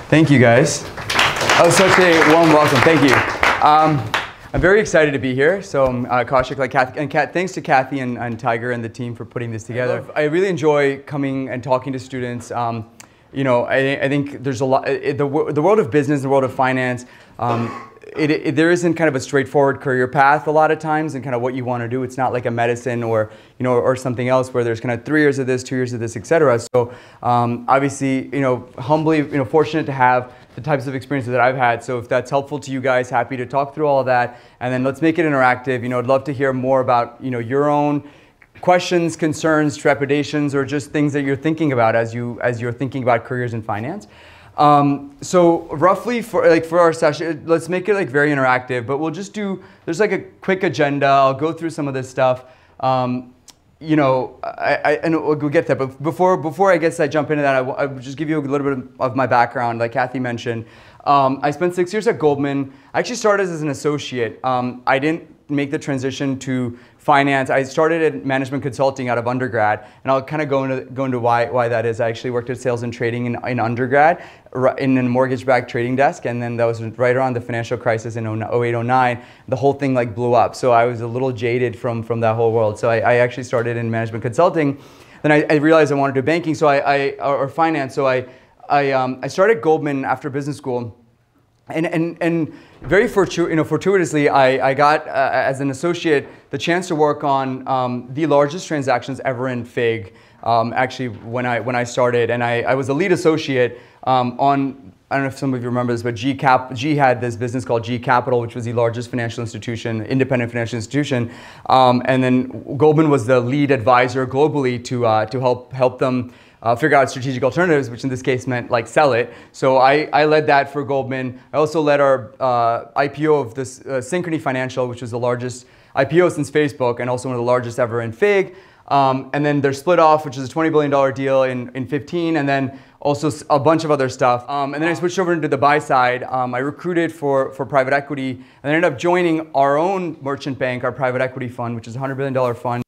Thank you, guys. Oh, such a warm welcome. Thank you. I'm very excited to be here. So I'm Kaushik, like Kathy, and thanks to Kathy and Tiger and the team for putting this together. I really enjoy coming and talking to students. You know, I think there's a lot. The world of business, the world of finance. There isn't kind of a straightforward career path a lot of times, and kind of what you want to do. It's not like a medicine or or something else where there's kind of 3 years of this, 2 years of this, etc. So obviously, humbly, fortunate to have the types of experiences that I've had. So if that's helpful to you guys, happy to talk through all of that, and then let's make it interactive. I'd love to hear more about your own questions, concerns, trepidations, or just things that you're thinking about as you're thinking about careers in finance. So roughly for our session, let's make it very interactive, but we'll just there's a quick agenda. I'll go through some of this stuff. And we'll get there, but before I guess I jump into that, I will just give you a little bit of my background. Like Kathy mentioned, I spent 6 years at Goldman. I actually started as an associate. I didn't make the transition to finance. I started at management consulting out of undergrad, and I'll kind of go into why that is. I actually worked at sales and trading in undergrad in a mortgage-backed trading desk, and then that was right around the financial crisis in 08-09. The whole thing blw up, so I was a little jaded from that whole world. So I actually started in management consulting. Then I realized I wanted to do banking, or finance. So I started Goldman after business school. And very fortuitously, I got, as an associate, the chance to work on the largest transactions ever in FIG, actually, when I started. And I was a lead associate on, I don't know if some of you remember this, but G had this business called G Capital, which was the largest financial institution, independent financial institution. And then Goldman was the lead advisor globally to help them figure out strategic alternatives, which in this case meant sell it. So I led that for Goldman. I also led our IPO of this Synchrony Financial, which was the largest IPO since Facebook, and also one of the largest ever in FIG. And then they're split off, which is a $20 billion deal in 15, and then also a bunch of other stuff. And then I switched over into the buy side. I recruited for private equity, and I ended up joining our own merchant bank, our private equity fund, which is a $100 billion fund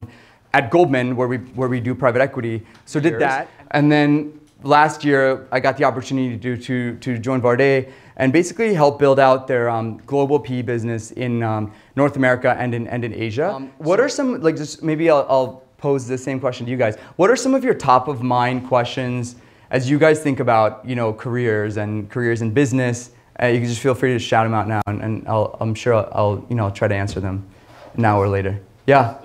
at Goldman, where we do private equity. So did that. And then last year, I got the opportunity to join Varde and basically help build out their global PE business in North America and in Asia. What are some, just maybe I'll pose the same question to you guys. What are some of your top of mind questions as you guys think about careers in business? You can just feel free to shout them out now, and I'm sure I'll try to answer them now or later. Yeah.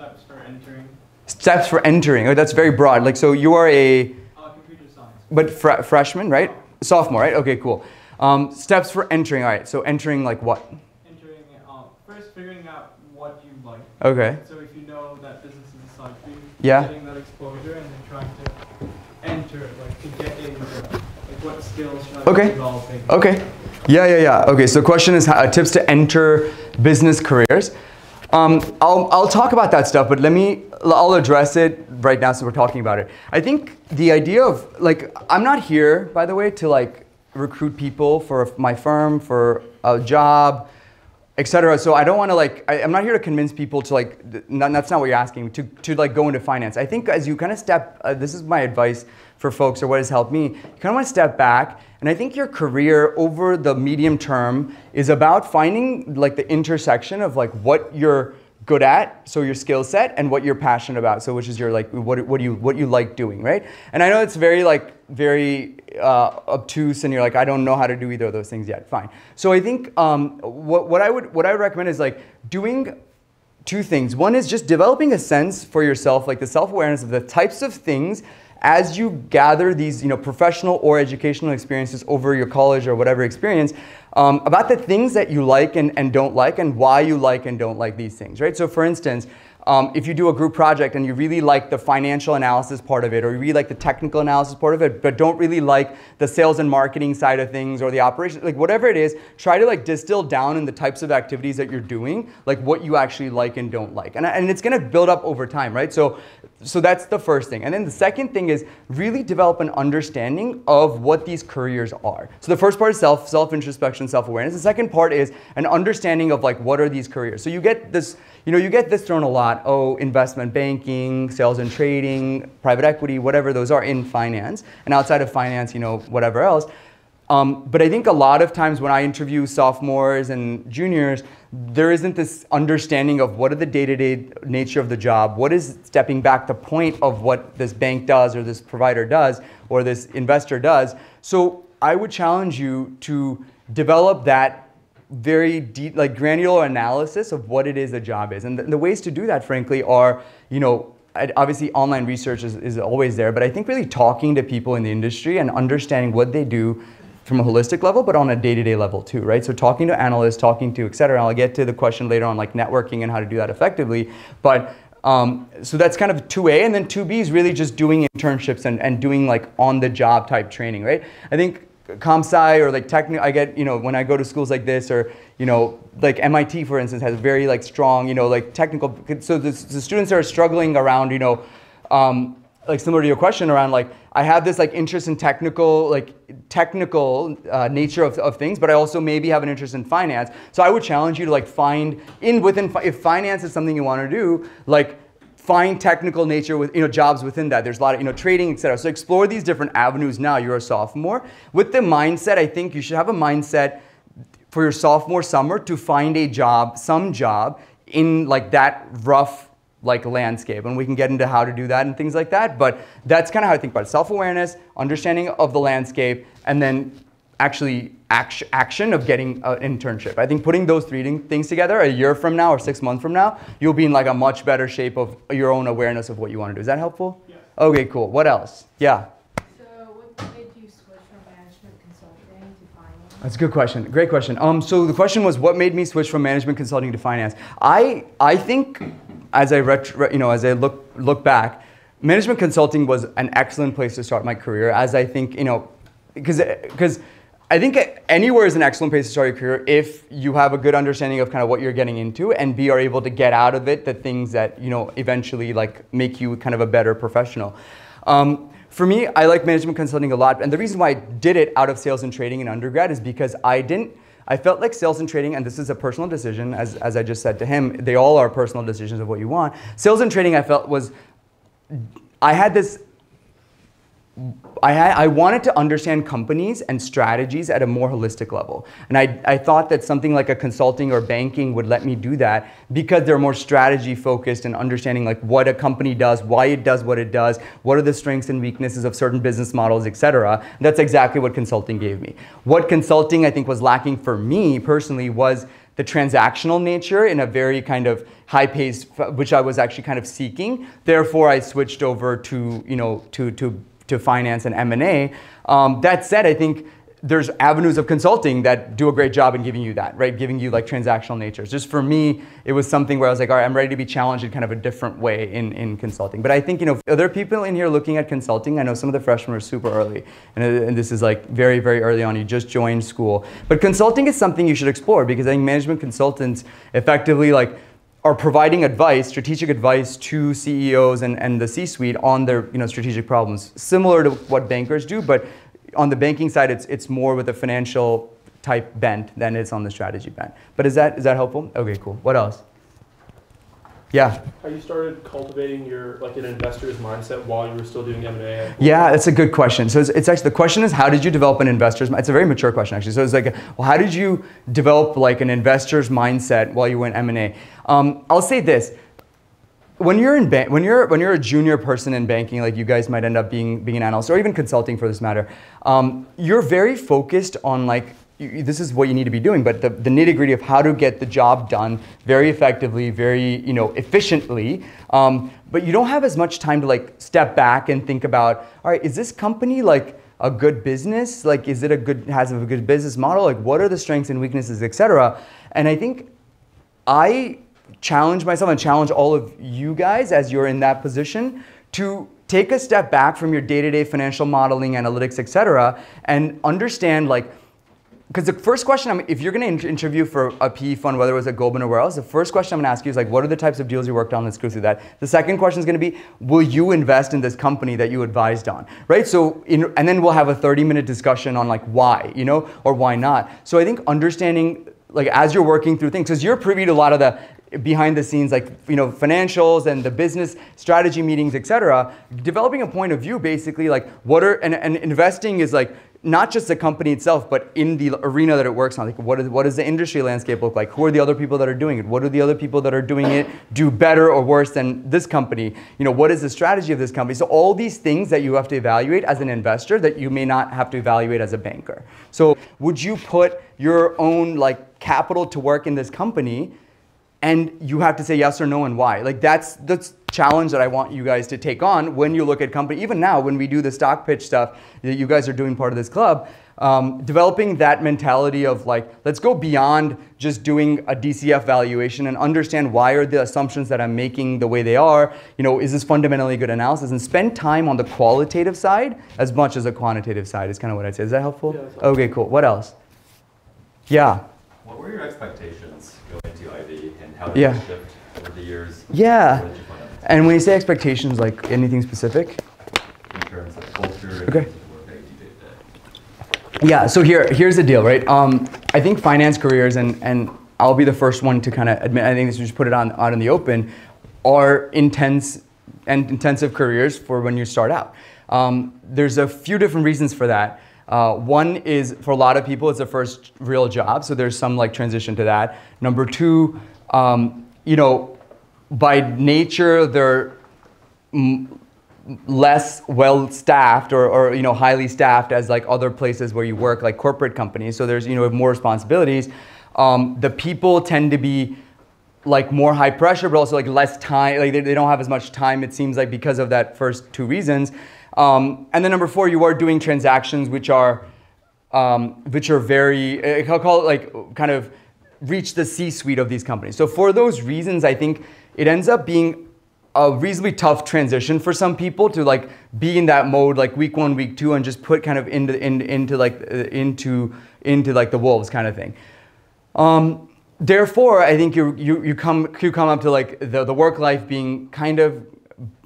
Steps for entering. Oh, that's very broad. So you are a computer science. But freshman, right? Sophomore, right? Okay, cool. Steps for entering. All right. So entering what? Entering. First, figuring out what you like. Okay. So if you know that business is a side for you, yeah. Getting that exposure and then trying to enter, to get into what skills should I be developing. Okay. Yeah. Okay. So question is tips to enter business careers. I'll talk about that stuff, but I'll address it right now since we're talking about it. I think the idea of, I'm not here, by the way, to recruit people for my firm, for a job, etc. So I don't want to I'm not here to convince people to that's not what you're asking, to go into finance. I think as you kind of step, this is my advice for folks, or what has helped me, you kind of want to step back, and I think your career over the medium term is about finding the intersection of what you're good at, so your skill set, and what you're passionate about, so which is your what you like doing, right? And I know it's very very obtuse, and you're I don't know how to do either of those things yet. Fine. So I think what I would recommend is doing two things. One is just developing a sense for yourself, the self-awareness of the types of things as you gather these professional or educational experiences over your college or whatever experience, about the things that you like and don't like, and why you like and don't like these things, right? So for instance, if you do a group project and you really like the financial analysis part of it, or you really like the technical analysis part of it, but don't really like the sales and marketing side of things or the operations, whatever it is, try to distill down in the types of activities that you're doing, what you actually like and don't like. And it's gonna build up over time, right? So that's the first thing. And then the second thing is really develop an understanding of what these careers are. So the first part is self-introspection, self-awareness. The second part is an understanding of what are these careers. So you get this, you get this thrown a lot. Oh, investment banking, sales and trading, private equity, whatever those are in finance. And outside of finance, whatever else. But I think a lot of times when I interview sophomores and juniors, there isn't this understanding of what are the day-to-day nature of the job, what is stepping back the point of what this bank does or this provider does or this investor does. So I would challenge you to develop that very deep, like granular analysis of what it is a job is. And the ways to do that, frankly, are, obviously online research is always there, but I think really talking to people in the industry and understanding what they do from a holistic level, but on a day-to-day level too, right? So talking to analysts, talking to et cetera, I'll get to the question later on like networking and how to do that effectively. But so that's kind of 2A, and then 2B is really just doing internships and doing like on-the-job type training, right? I think comp sci or like technical, I get, when I go to schools like this or, like MIT, for instance, has very like strong, like technical, so the students are struggling around, like similar to your question around like, I have this like interest in technical nature of things, but I also maybe have an interest in finance. So I would challenge you to like find if finance is something you want to do, like find technical nature with jobs within that. There's a lot of trading, et cetera. So explore these different avenues now. You're a sophomore. With the mindset, I think you should have a mindset for your sophomore summer to find a job, some job in like that rough like landscape, and we can get into how to do that and things like that, but that's kind of how I think about it. Self-awareness, understanding of the landscape, and then actually action of getting an internship. I think putting those three things together a year from now or 6 months from now, you'll be in like a much better shape of your own awareness of what you want to do. Is that helpful? Yeah. Okay, cool. What else? Yeah. So what made you switch from management consulting to finance? That's a good question. Great question. So the question was, what made me switch from management consulting to finance? I think, as I look back, management consulting was an excellent place to start my career. As I think, because I think anywhere is an excellent place to start your career if you have a good understanding of kind of what you're getting into, and B, are able to get out of it the things that eventually like make you kind of a better professional. For me, I like management consulting a lot, and the reason why I did it out of sales and trading in undergrad is because I felt like sales and trading, and this is a personal decision, as I just said to him, they all are personal decisions of what you want. Sales and trading I felt I wanted to understand companies and strategies at a more holistic level. And I thought that something like a consulting or banking would let me do that because they're more strategy focused and understanding like what a company does, why it does what it does, what are the strengths and weaknesses of certain business models, et cetera. That's exactly what consulting gave me. What consulting I think was lacking for me personally was the transactional nature in a very kind of high pace, which I was actually kind of seeking. Therefore, I switched over to finance and M&A. That said, I think there's avenues of consulting that do a great job in giving you that, right? Giving you like transactional natures. Just for me, it was something where I was like, all right, I'm ready to be challenged in kind of a different way in consulting. But I think, are there people in here looking at consulting? I know some of the freshmen are super early, and this is like very, very early on. You just joined school. But consulting is something you should explore because I think management consultants effectively like are providing advice, strategic advice to CEOs and the C-suite on their strategic problems, similar to what bankers do, but on the banking side, it's more with a financial type bent than it's on the strategy bent. But is that helpful? Okay, cool. What else? Yeah. How you started cultivating an investor's mindset while you were still doing M&A? Yeah, that's a good question. So it's actually, the question is, how did you develop an investor's mindset? It's a very mature question, actually. So it's like, well, how did you develop like an investor's mindset while you were in M&A? I'll say this. When you're a junior person in banking, like you guys might end up being an analyst or even consulting for this matter, you're very focused on like, this is what you need to be doing, but the nitty-gritty of how to get the job done very effectively, very efficiently, but you don't have as much time to like step back and think about, all right, is this company like a good business? Like, has a good business model? Like, what are the strengths and weaknesses, et cetera? And I think I challenge myself and challenge all of you guys as you're in that position to take a step back from your day-to-day financial modeling, analytics, et cetera, and understand like, because the first question, if you're going to interview for a PE fund, whether it was at Goldman or where else, the first question I'm going to ask you is like, what are the types of deals you worked on? Let's go through that. The second question is going to be, will you invest in this company that you advised on, right? So, and then we'll have a 30-minute discussion on like why, or why not. So I think understanding, like as you're working through things, because you're privy to a lot of the behind the scenes, like financials and the business strategy meetings, et cetera, developing a point of view, basically like and investing is like, not just the company itself, but in the arena that it works on. Like, what does the industry landscape look like? Who are the other people that are doing it? What do the other people that are doing it do better or worse than this company? You know, what is the strategy of this company? So all these things that you have to evaluate as an investor that you may not have to evaluate as a banker. So would you put your own like capital to work in this company? And you have to say yes or no and why. Like that's the challenge that I want you guys to take on when you look at company. Even now, when we do the stock pitch stuff, that you guys are doing part of this club, developing that mentality of like, let's go beyond just doing a DCF valuation and understand why are the assumptions that I'm making the way they are. You know, is this fundamentally good analysis? And spend time on the qualitative side as much as the quantitative side is kind of what I'd say. Is that helpful? Yeah, okay, cool. What else? Yeah. What were your expectations going to IB and how did Yeah. they shift over the years? Yeah. What did you find out And when you say expectations, like anything specific? in terms of culture and Okay. in terms of the work that you do day to day? Yeah, so here's the deal, right? I think finance careers, and I'll be the first one to kind of admit, I think this just put it out in the open, are intense and intensive careers for when you start out. There's a few different reasons for that. One is, for a lot of people, it's their first real job, so there's some like transition to that. Number two, you know, by nature, they're less well-staffed or you know, highly staffed as like other places where you work, like corporate companies. So there's, you know, more responsibilities. The people tend to be like more high pressure, but also like less time. Like they don't have as much time, it seems like, because of that first two reasons. And then number four, you are doing transactions which are very, I'll call it like kind of reach the C-suite of these companies. So for those reasons, I think it ends up being a reasonably tough transition for some people to like be in that mode like week one, week two, and just put kind of into like the wolves kind of thing. Therefore, I think you come up to like the work life being kind of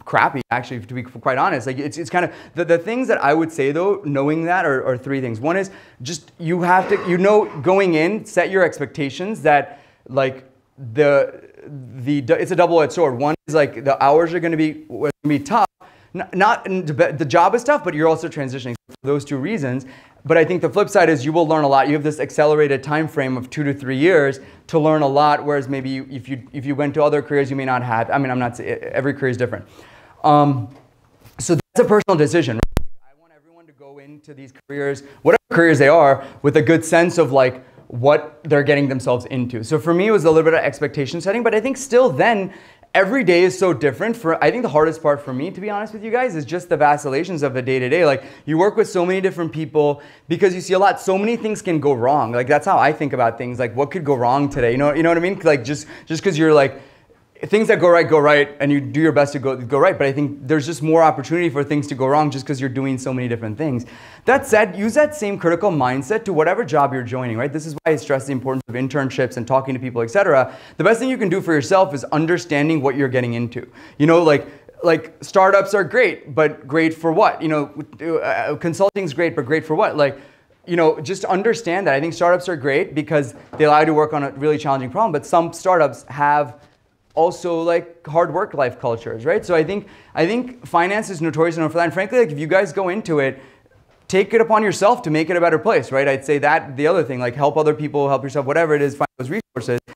crappy, actually, to be quite honest. Like it's kind of the things that I would say though, knowing that are three things. One is just you have to, you know, going in, set your expectations that like it's a double-edged sword. One is like the hours are going to be tough. Not the job is tough, but you're also transitioning for those two reasons. But I think the flip side is you will learn a lot. You have this accelerated time frame of 2 to 3 years to learn a lot, whereas maybe if you went to other careers, you may not have. I mean, I'm not, every career is different. So that's a personal decision. Right? I want everyone to go into these careers, whatever careers they are, with a good sense of like what they're getting themselves into. So for me, it was a little bit of expectation setting, but I think still then, every day is so different. I think the hardest part for me, to be honest with you guys, is just the vacillations of the day-to-day. Like you work with so many different people because you see a lot, so many things can go wrong. Like that's how I think about things. Like what could go wrong today? You know what I mean? Like just because you're like, things that go right, and you do your best to go right. But I think there's just more opportunity for things to go wrong just because you're doing so many different things. That said, use that same critical mindset to whatever job you're joining, right? This is why I stress the importance of internships and talking to people, etc. The best thing you can do for yourself is understanding what you're getting into. You know, like startups are great, but great for what? You know, consulting is great, but great for what? Like, you know, just understand that. I think startups are great because they allow you to work on a really challenging problem, but some startups have also like hard work life cultures, right? So I think finance is notoriously known for that. And frankly, like if you guys go into it, take it upon yourself to make it a better place, right? I'd say that the other thing, like help other people, help yourself, whatever it is, find those resources. If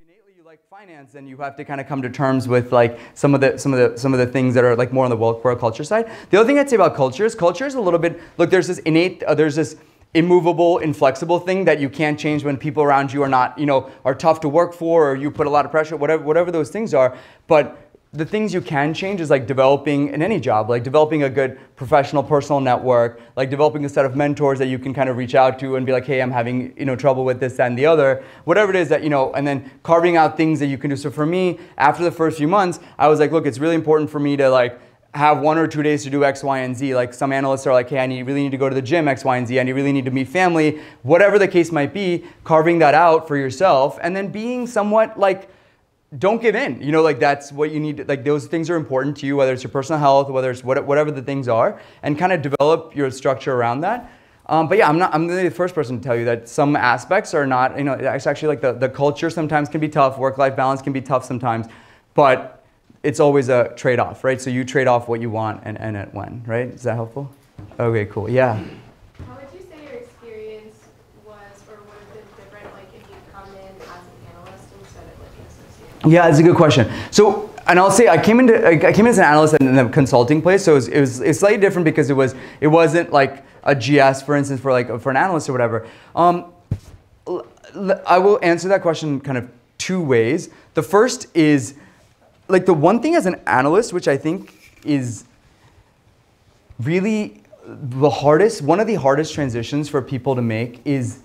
innately you like finance, then you have to kind of come to terms with like some of the things that are like more on the work culture side. The other thing I'd say about culture is a little bit, look, there's this innate, there's this immovable, inflexible thing that you can't change when people around you are not, you know, are tough to work for, or you put a lot of pressure, whatever those things are. But the things you can change is like developing in any job, like developing a good professional personal network, like developing a set of mentors that you can kind of reach out to and be like, hey, I'm having, you know, trouble with this, that, and the other, whatever it is that, you know, and then carving out things that you can do. So for me, after the first few months, I was like, look, it's really important for me to like have 1 or 2 days to do X, Y, and Z. Like some analysts are like, hey, I really need to go to the gym, X, Y, and Z. I really need to meet family, whatever the case might be, carving that out for yourself, and then being somewhat like, don't give in. You know, like that's what you need. Like those things are important to you, whether it's your personal health, whether it's whatever the things are, and kind of develop your structure around that. But yeah, I'm the first person to tell you that some aspects are not, you know, it's actually like the culture sometimes can be tough, work-life balance can be tough sometimes, but it's always a trade-off, right? So you trade off what you want and at when, right? Is that helpful? Okay, cool. Yeah. How would Yeah, it's a good question. So, and I'll say I came in as an analyst in the consulting place, so it's slightly different because it wasn't like a GS, for instance, for an analyst or whatever. I will answer that question kind of two ways. The first is like the one thing as an analyst, which I think is really one of the hardest transitions for people to make is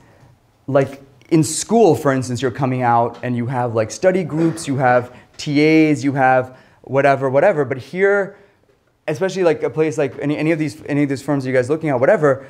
like in school, for instance, you're coming out and you have like study groups, you have TAs, you have whatever. But here, especially like a place like any of these firms you guys looking at, whatever,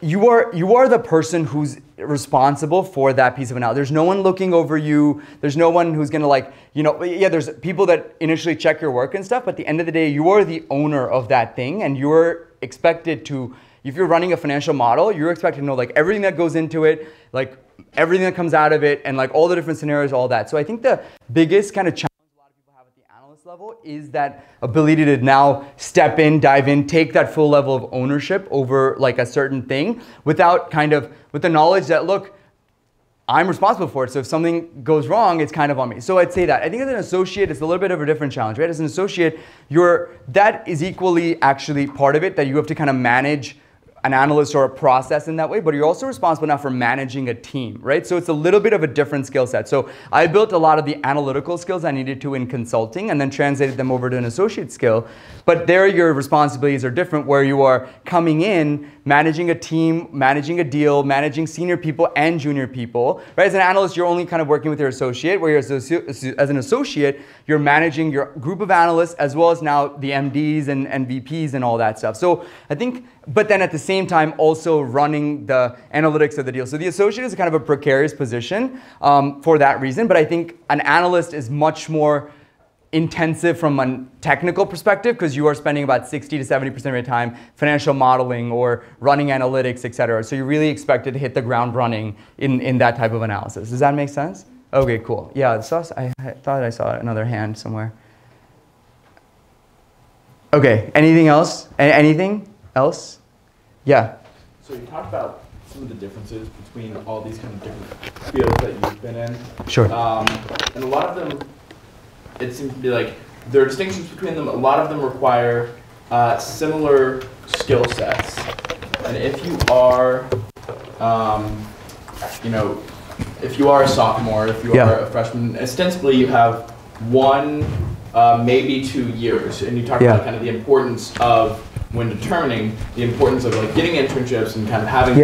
you are the person who's responsible for that piece of analysis. There's no one looking over you. There's no one who's gonna like, there's people that initially check your work and stuff, but at the end of the day, you are the owner of that thing, and you're expected to, if you're running a financial model, you're expected to know like everything that goes into it, like everything that comes out of it, and like all the different scenarios, all that. So I think the biggest kind of challenge a lot of people have at the analyst level is that ability to now step in, dive in, take that full level of ownership over like a certain thing with the knowledge that, look, I'm responsible for it. So if something goes wrong, it's kind of on me. So I'd say that. I think as an associate, it's a little bit of a different challenge, right? As an associate, that is equally actually part of it, that you have to kind of manage an analyst or a process in that way, but you're also responsible now for managing a team, right? So it's a little bit of a different skill set. So I built a lot of the analytical skills I needed to in consulting and then translated them over to an associate skill. But there your responsibilities are different, where you are coming in, managing a team, managing a deal, managing senior people and junior people, right? As an analyst, you're only kind of working with your associate, where as an associate, you're managing your group of analysts as well as now the MDs and VPs and all that stuff. So I think, but then at the same time also running the analytics of the deal. So the associate is kind of a precarious position for that reason, but I think an analyst is much more intensive from a technical perspective because you are spending about 60 to 70% of your time financial modeling or running analytics, et cetera. So you're really expected to hit the ground running in that type of analysis. Does that make sense? Okay, cool. Yeah, I thought I saw another hand somewhere. Okay, anything else? Anything else? Yeah. So you talked about some of the differences between all these kind of different fields that you've been in. Sure. And a lot of them, it seems to be like, there are distinctions between them. A lot of them require similar skill sets. And if you are, if you are a sophomore, if you are a freshman, ostensibly you have 1, maybe 2 years. And you talked about kind of the importance of, when determining the importance of like getting internships and kind of having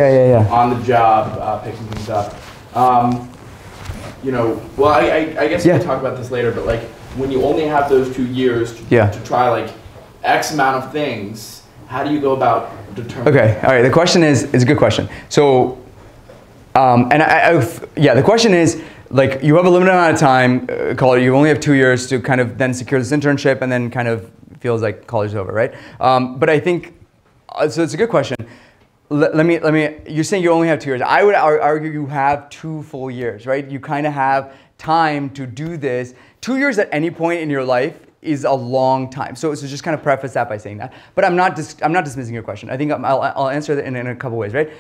on the job, picking things up. Well, I guess we can talk about this later, but like when you only have those 2 years to try like X amount of things, how do you go about determining? Okay, all right, the question is a good question. So, the question is, like, you have a limited amount of time, you only have 2 years to kind of then secure this internship and then kind of feels like college is over, right? But I think, so it's a good question. Let me, you're saying you only have 2 years. I would argue you have 2 full years, right? You kind of have time to do this. 2 years at any point in your life is a long time. So just kind of preface that by saying that. But I'm not dismissing your question. I think I'll answer that in a couple ways, right?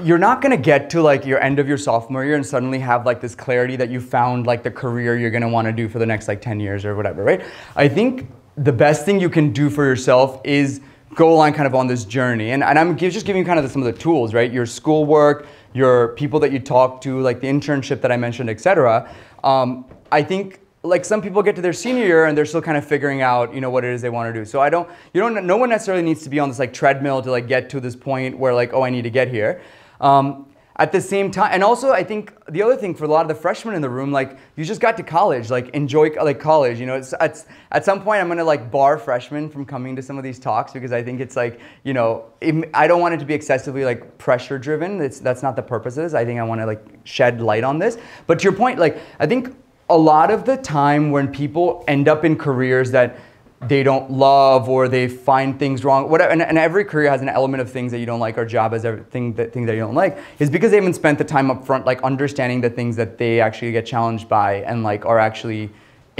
You're not gonna get to like your end of your sophomore year and suddenly have like this clarity that you found like the career you're gonna wanna do for the next like 10 years or whatever, right? I think the best thing you can do for yourself is go along kind of on this journey. And I'm just giving you kind of some of the tools, right? Your schoolwork, your people that you talk to, like the internship that I mentioned, et cetera. I think like some people get to their senior year and they're still kind of figuring out, what it is they want to do. So no one necessarily needs to be on this like treadmill to like get to this point where like, oh, I need to get here. At the same time, and also I think the other thing for a lot of the freshmen in the room, like you just got to college, like enjoy like college. At some point I'm gonna like bar freshmen from coming to some of these talks because I think it's like, I don't want it to be excessively like pressure driven. That's not the purpose of this. I think I want to like shed light on this. But to your point, like I think a lot of the time when people end up in careers that they don't love or they find things wrong, whatever, and every career has an element of things that you don't like, or job has things that you don't like, is because they haven't spent the time up front like understanding the things that they actually get challenged by and like are actually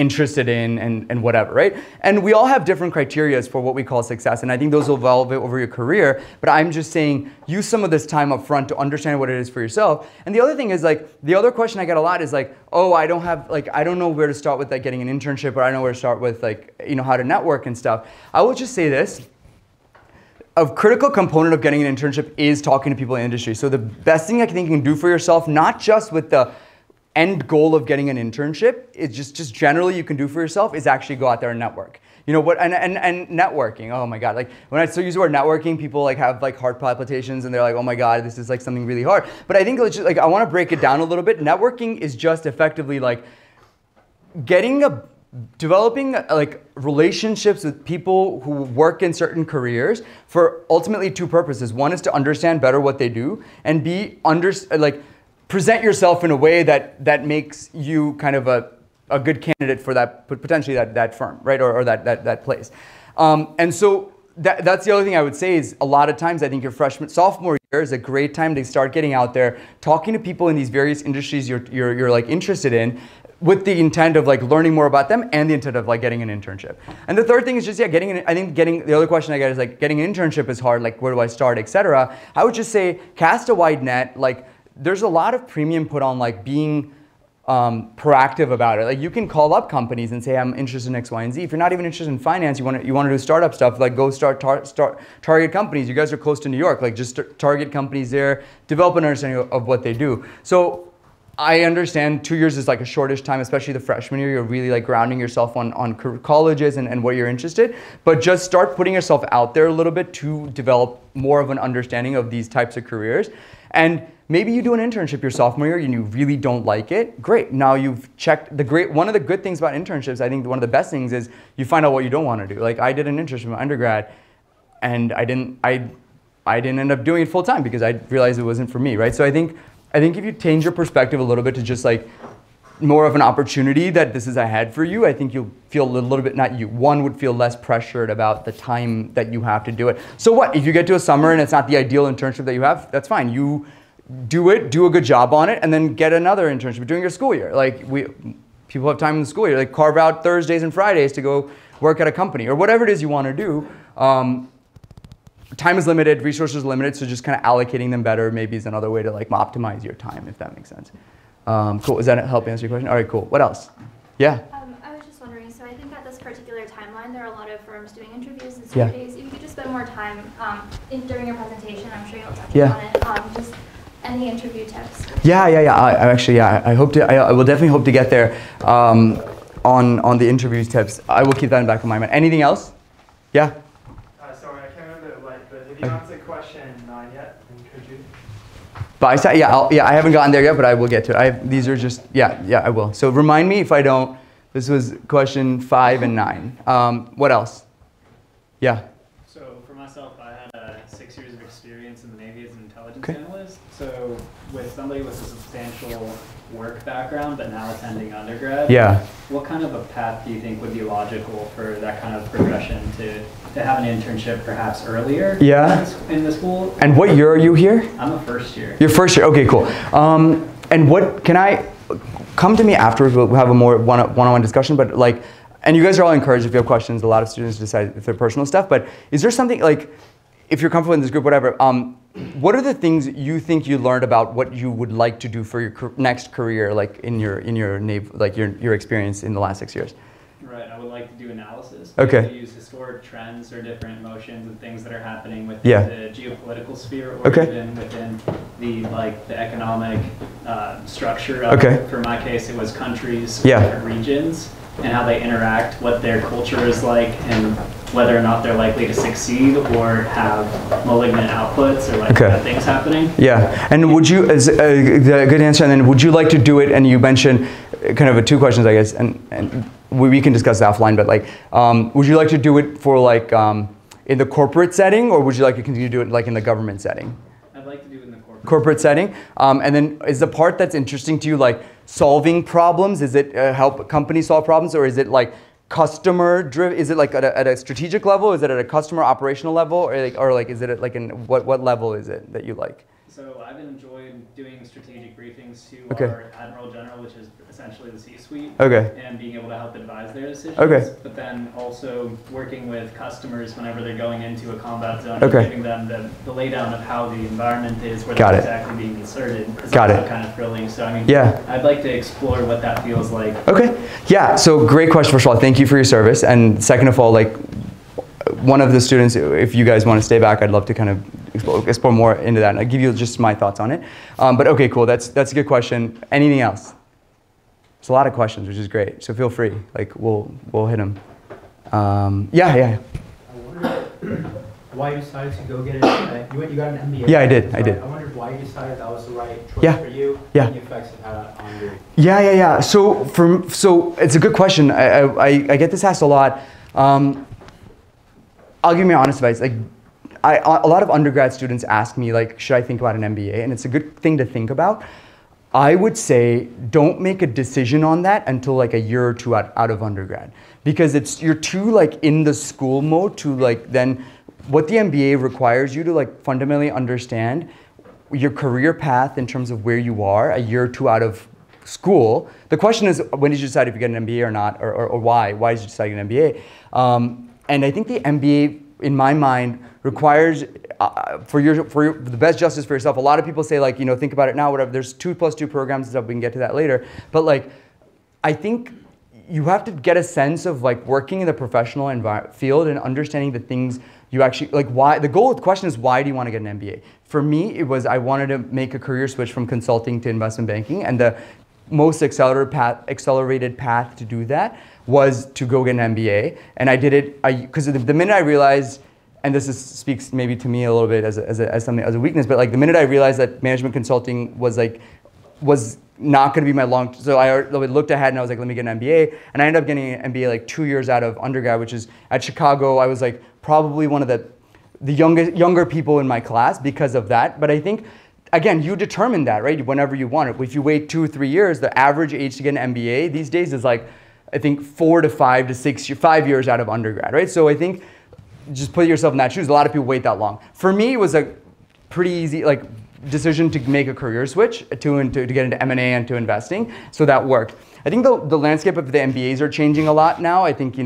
interested in and whatever, right? And we all have different criterias for what we call success, and I think those will evolve over your career, but I'm just saying use some of this time up front to understand what it is for yourself. And the other thing is like, the other question I get a lot is like, oh, I don't know where to start with like getting an internship, or I don't know where to start with like, you know, how to network and stuff. I will just say this. A critical component of getting an internship is talking to people in the industry. So the best thing I think you can do for yourself, not just with the end goal of getting an internship, is just generally you can do for yourself, is actually go out there and network. You know what? And networking. Oh my God! Like when I still use the word networking, people like have like heart palpitations and they're like, oh my God, this is like something really hard. But I think like I want to break it down a little bit. Networking is just effectively like developing like relationships with people who work in certain careers for ultimately two purposes. One is to understand better what they do, and B, present yourself in a way that makes you kind of a good candidate for that, potentially that firm, right, or that place. And so that's the other thing I would say is a lot of times I think your sophomore year is a great time to start getting out there, talking to people in these various industries you're like interested in, with the intent of like learning more about them and the intent of like getting an internship. And the third thing is just, the other question I get is like, getting an internship is hard, like where do I start, etc. I would just say cast a wide net. Like there's a lot of premium put on like being proactive about it. Like you can call up companies and say, I'm interested in X, Y, and Z. If you're not even interested in finance, you want to do startup stuff, like go target companies. You guys are close to New York, like just target companies there, develop an understanding of what they do. So I understand 2 years is like a shortish time, especially the freshman year. You're really like grounding yourself on colleges and what you're interested. But just start putting yourself out there a little bit to develop more of an understanding of these types of careers. And maybe you do an internship your sophomore year and you really don't like it. Great. Now you've checked one of the good things about internships, I think one of the best things is you find out what you don't want to do. Like I did an internship in my undergrad and I didn't end up doing it full time because I realized it wasn't for me, right? So I think if you change your perspective a little bit to just like more of an opportunity that this is ahead for you, I think you'll feel a little bit, one would feel less pressured about the time that you have to do it. So what, if you get to a summer and it's not the ideal internship that you have, that's fine. You do it, do a good job on it, and then get another internship during your school year. Like people have time in the school year, like carve out Thursdays and Fridays to go work at a company or whatever it is you want to do. Time is limited, resources are limited, so just kind of allocating them better maybe is another way to like optimize your time, if that makes sense. Cool, does that help answer your question? All right, cool. What else? Yeah? I was just wondering, so I think at this particular timeline, there are a lot of firms doing interviews and surveys. If you could just spend more time during your presentation, I'm sure you'll touch on it, just any interview tips. I will definitely hope to get there on the interview tips. I will keep that in the back of my mind. Anything else? Yeah? Sorry, I can't remember but did you answer question 9 yet? Could you? But I haven't gotten there yet, but I will get to it. These are just, I will. So remind me if I don't. This was question 5 and 9. What else? Yeah. So for myself, I had 6 years of experience in the Navy as an intelligence analyst. So with somebody with a substantial work background, but now attending undergrad, what kind of a path do you think would be logical for that kind of progression to have an internship perhaps earlier in the school? And what year are you here? I'm a first year. You're first year, okay, cool. And what, can I, come to me afterwards, we'll have a more one-on-one discussion, but like, and you guys are all encouraged if you have questions, a lot of students decide if they're personal stuff, but is there something like, if you're comfortable in this group, whatever, what are the things you think you learned about what you would like to do for your next career, like in your your experience in the last 6 years? Right, I would like to do analysis. Okay. To use historic trends or different motions and things that are happening within the geopolitical sphere or even within the economic structure of, for my case, it was countries, different regions, and how they interact, what their culture is like, and whether or not they're likely to succeed or have malignant outputs or bad things happening. Yeah, and would you, as a good answer, and then would you like to do it, and you mentioned kind of 2 questions, I guess, and we can discuss offline, but like, would you like to do it for like, in the corporate setting, or would you like to continue to do it like in the government setting? I'd like to do it in the corporate setting. And then is the part that's interesting to you like solving problems? Is it help companies solve problems, or is it like customer driven? Is it like at a strategic level? Is it at a customer operational level, or is it at like in what level is it that you like? So I've enjoyed doing strategic briefings to Okay. our Admiral General, which is essentially the C-suite, Okay. and being able to help advise their decisions. Okay. But then also working with customers whenever they're going into a combat zone, Okay. and giving them the laydown of how the environment is, where Got they're it. exactly being inserted. Is Got also it. kind of thrilling. So I mean, Yeah. I'd like to explore what that feels like. Okay. Yeah. So great question. First of all, thank you for your service. And second of all, like one of the students, if you guys want to stay back, I'd love to kind of explore more into that. And I'll give you just my thoughts on it. But okay, cool. That's a good question. Anything else? It's a lot of questions, which is great. So feel free. Like we'll hit them. Yeah. I wonder why you decided to go get you got an MBA. Yeah, I did. I wondered why you decided that was the right choice Yeah. for you. Yeah. And the effects it had on you. Yeah. So it's a good question. I get this asked a lot. I'll give you my honest advice. Like, a lot of undergrad students ask me, like, should I think about an MBA? And it's a good thing to think about. I would say don't make a decision on that until like a year or two out of undergrad, because you're too like in the school mode to like then what the MBA requires you to like fundamentally understand your career path in terms of where you are a year or two out of school. The question is, when did you decide if you get an MBA or not, or why? Why did you decide to get an MBA? And I think the MBA, in my mind, requires for the best justice for yourself. A lot of people say like, think about it now, whatever. There's 2+2 programs and stuff. We can get to that later. But like, I think you have to get a sense of like working in the professional field and understanding the things you actually like. Why the goal of the question is, why do you want to get an MBA? For me, it was I wanted to make a career switch from consulting to investment banking, and the most accelerated path to do that was to go get an MBA. And I did it because the minute I realized, and this speaks maybe to me a little bit as a weakness, but like the minute I realized that management consulting was not going to be my long, so I looked ahead and I was like, let me get an MBA. And I ended up getting an MBA like 2 years out of undergrad, which is at Chicago. I was like probably one of the younger people in my class because of that. But I think, again, you determine that, right? Whenever you want it. If you wait 2 or 3 years, the average age to get an MBA these days is like, I think 4 to 5 to 5 years out of undergrad, right? So I think just put yourself in that shoes. A lot of people wait that long. For me, it was a pretty easy like decision to make a career switch to get into M&A and to investing. So that worked. I think the landscape of the MBAs are changing a lot now. I think,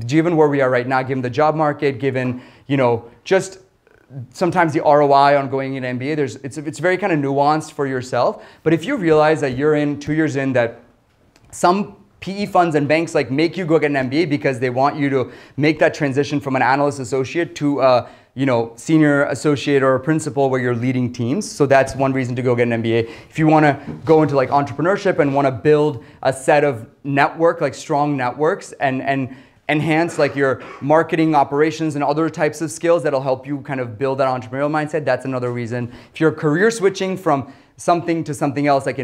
given where we are right now, given the job market, given, just sometimes the ROI on going into MBA, it's very kind of nuanced for yourself. But if you realize that you're 2 years in, that some PE funds and banks like make you go get an MBA because they want you to make that transition from an analyst associate to a senior associate or a principal where you're leading teams. So that's one reason to go get an MBA. If you want to go into like entrepreneurship and want to build a set of like strong networks and enhance like your marketing operations and other types of skills that'll help you kind of build that entrepreneurial mindset, that's another reason. If you're career switching from something to something else, like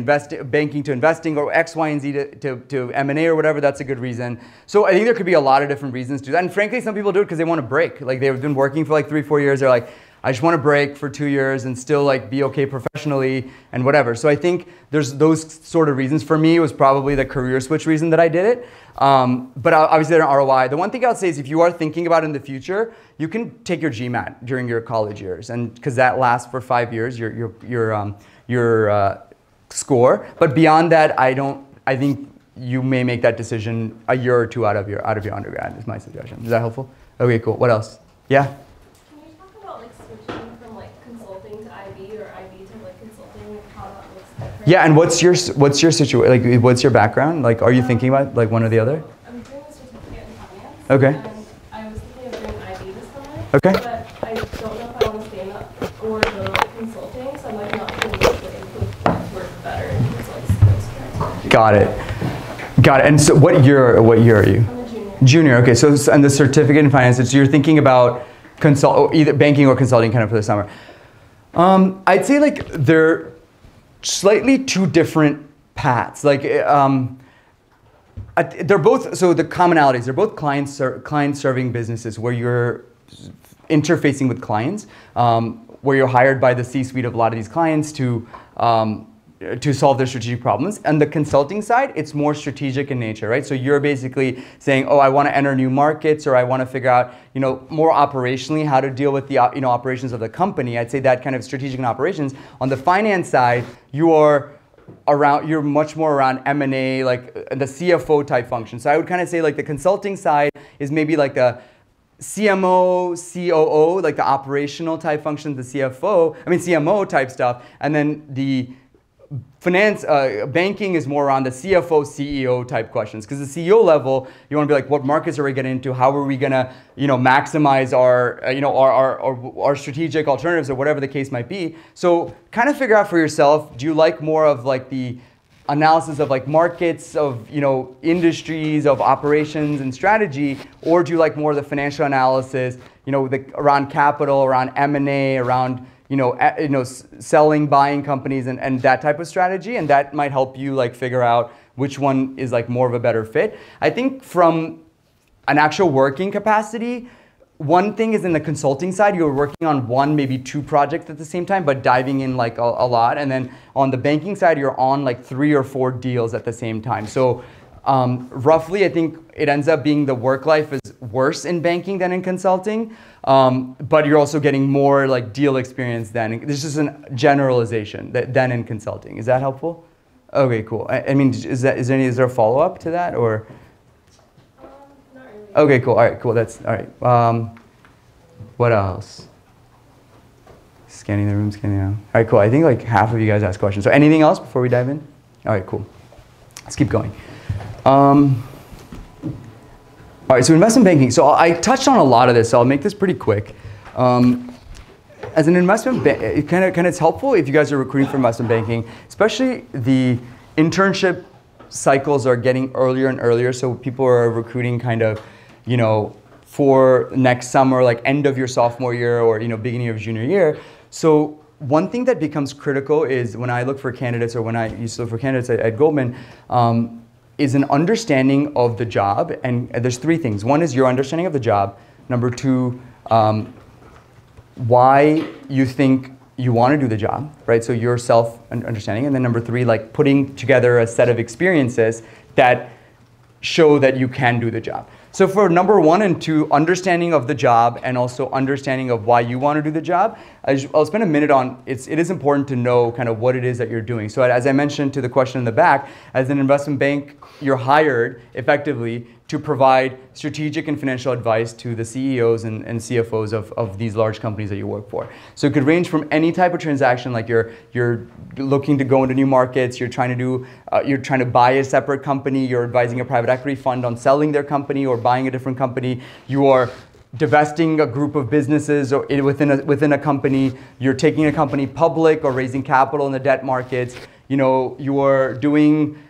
banking to investing or X, Y, and Z to M&A or whatever, that's a good reason. So I think there could be a lot of different reasons to do that. And frankly, some people do it because they want to break. Like they've been working for like 3-4 years. They're like, I just want to break for 2 years and still like be okay professionally and whatever. So I think there's those sort of reasons. For me, it was probably the career switch reason that I did it. But obviously they're an ROI. The one thing I'll say is if you are thinking about it in the future, you can take your GMAT during your college years, and because that lasts for 5 years, your score. But beyond that, I think you may make that decision a year or two out of your undergrad is my suggestion. Is that helpful? Okay, cool. What else? Yeah? Can you talk about like switching from like consulting to IB or IB to like consulting, like how that looks different? Yeah, and what's your situation? Like, what's your background? Like, are you thinking about like one or the other? I'm doing a certificate in finance. Okay. And I was thinking of doing IB this summer. Okay. But I don't know if I want to stay in that or go to like consulting, so I'm like not sure which way would work better in terms of like skills transfer. Got it. And so what year are you? I'm a junior. Junior, okay. So and the certificate in finance, so you're thinking about either banking or consulting kind of for the summer. I'd say like they're slightly two different paths. Like they're both, so the commonalities, they're both client-serving businesses where you're interfacing with clients, where you're hired by the C-suite of a lot of these clients to to solve their strategic problems. On the consulting side, it's more strategic in nature, right? So you're basically saying, oh, I want to enter new markets, or I want to figure out, more operationally how to deal with the, operations of the company. I'd say that kind of strategic and operations. On the finance side, you're much more around M&A, like the CFO type function. So I would kind of say like the consulting side is maybe like the CMO, COO, like the operational type functions, the CMO type stuff, and then the finance, banking is more around the CFO, CEO type questions. Because the CEO level, you want to be like, what markets are we getting into? How are we gonna, maximize our, our strategic alternatives or whatever the case might be. So kind of figure out for yourself, do you like more of like the analysis of like markets, of industries, of operations and strategy, or do you like more of the financial analysis, around capital, around M&A, around selling, buying companies and that type of strategy, and that might help you like figure out which one is like more of a better fit. I think from an actual working capacity, one thing is in the consulting side, you're working on one, maybe two projects at the same time, but diving in like a lot. And then on the banking side, you're on like 3 or 4 deals at the same time. So roughly, I think it ends up being the work life is worse in banking than in consulting, but you're also getting more like deal experience than, this is a generalization than in consulting. Is that helpful? Okay, cool. I mean, is there a follow-up to that, or? Okay, cool. All right, cool. That's all right. What else? Scanning the room, scanning out. All right, cool. I think like half of you guys asked questions. So anything else before we dive in? All right, cool. Let's keep going. All right, so investment banking. So I touched on a lot of this, so I'll make this pretty quick. As an investment bank, it's helpful if you guys are recruiting for investment banking, especially the internship cycles are getting earlier and earlier. So people are recruiting kind of, for next summer, like end of your sophomore year or, beginning of junior year. So one thing that becomes critical is when I look for candidates, or when I used to look for candidates at Goldman, is an understanding of the job. And there's 3 things. One is your understanding of the job. Number 2, why you think you want to do the job, right? So your self-understanding. And then number 3, like putting together a set of experiences that show that you can do the job. So for number 1 and 2, understanding of the job and also understanding of why you want to do the job, I'll spend a minute on, it is important to know kind of what it is that you're doing. So as I mentioned to the question in the back, as an investment bank, you're hired effectively to provide strategic and financial advice to the CEOs and CFOs of these large companies that you work for. So it could range from any type of transaction, like you're looking to go into new markets, you're trying to buy a separate company, you're advising a private equity fund on selling their company or buying a different company, you are divesting a group of businesses or within a company, you're taking a company public or raising capital in the debt markets, you are doing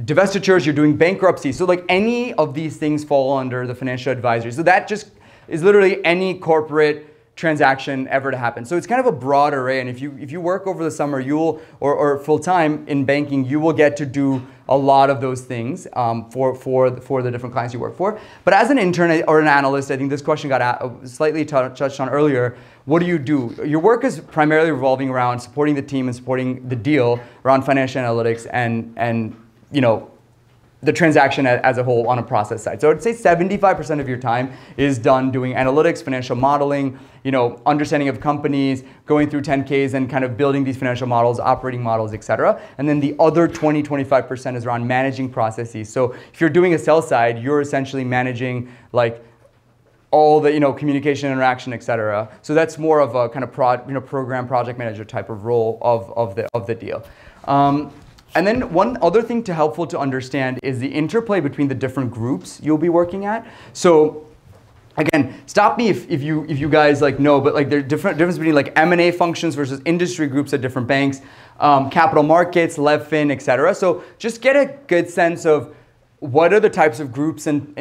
divestitures, you're doing bankruptcy. So like any of these things fall under the financial advisory. So that just is literally any corporate transaction ever to happen. So it's kind of a broad array. And if you work over the summer, or full time in banking, you will get to do a lot of those things for the different clients you work for. But as an intern or an analyst, I think this question got slightly touched on earlier. What do you do? Your work is primarily revolving around supporting the team and supporting the deal around financial analytics and the transaction as a whole on a process side. So I'd say 75% of your time is done doing analytics, financial modeling, understanding of companies, going through 10Ks and kind of building these financial models, operating models, et cetera. And then the other 20-25% is around managing processes. So if you're doing a sell side, you're essentially managing like all the communication, interaction, et cetera. So that's more of a kind of program project manager type of role of the deal. And then one other thing helpful to understand is the interplay between the different groups you'll be working at. So again, stop me if you guys like know, but like there's difference between like M&A functions versus industry groups at different banks, capital markets, LevFin, et cetera. So just get a good sense of what are the types of groups and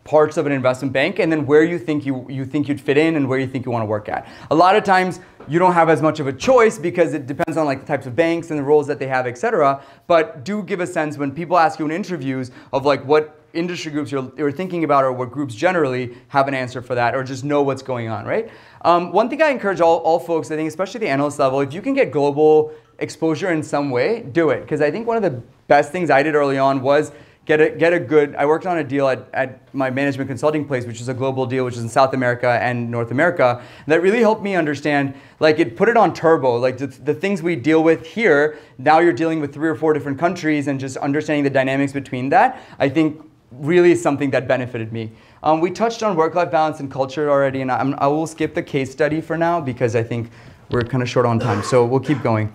parts of an investment bank, and then where you think you'd fit in and where you think you want to work at. A lot of times you don't have as much of a choice because it depends on like the types of banks and the roles that they have, etc. But do give a sense when people ask you in interviews of like what industry groups you're thinking about or what groups generally, have an answer for that or just know what's going on, right? One thing I encourage all folks, I think especially the analyst level, if you can get global exposure in some way, do it. Because I think one of the best things I did early on was get a good, I worked on a deal at my management consulting place, which is a global deal, which is in South America and North America. That really helped me understand, like it put it on turbo, like the things we deal with here, now you're dealing with 3 or 4 different countries and just understanding the dynamics between that, I think really is something that benefited me. We touched on work-life balance and culture already, and I will skip the case study for now because I think we're kind of short on time, so we'll keep going.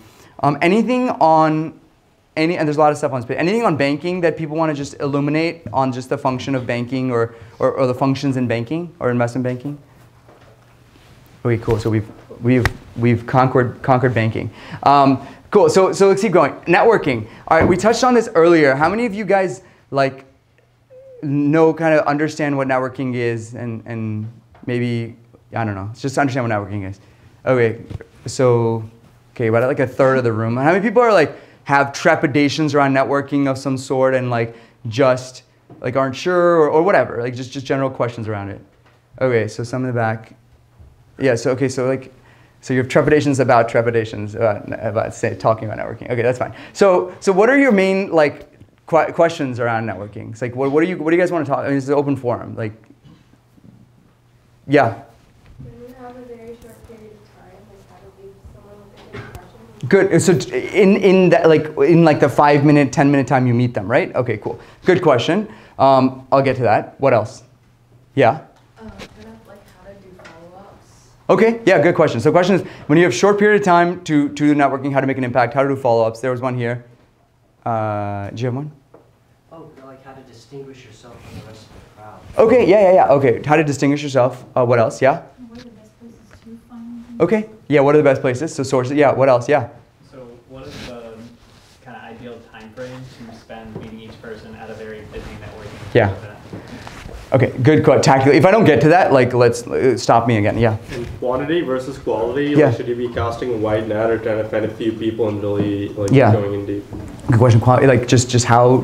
Anything on and there's a lot of stuff on space. Anything on banking that people want to just illuminate on just the function of banking or the functions in banking or investment banking? Okay, cool. So we've conquered banking. Cool. So let's keep going. Networking. All right, we touched on this earlier. How many of you guys like kind of understand what networking is and maybe I don't know, just understand what networking is? Okay. So about like a third of the room. How many people are like have trepidations around networking of some sort and like just like aren't sure or whatever, like just general questions around it? Okay, so some in the back. Yeah, so you have trepidations about talking about networking. Okay, that's fine. So what are your main like questions around networking? It's like what do you guys want to talk? I mean, it's an open forum. Like, yeah. Good. So in the 5 minute, 10 minute time you meet them, right? Okay, cool. Good question. I'll get to that. What else? Yeah. Kind of like how to do follow-ups. Okay. Yeah. Good question. So, question is when you have short period of time to do networking, how to make an impact, how to do follow-ups. There was one here. Do you have one? Oh, like how to distinguish yourself from the rest of the crowd. Okay. Yeah. Okay. How to distinguish yourself. What else? Yeah. What are the best places to find? Okay. Yeah. What are the best places? So sources. Yeah. What else? Yeah. So what is the kind of ideal time frame to spend meeting each person at a very busy networking event? Okay. Good. Tactically. If I don't get to that, like let's stop me again. Yeah. And quantity versus quality. Yeah. Like, should you be casting a wide net or trying to find a few people and really going in deep? Good question. Like just how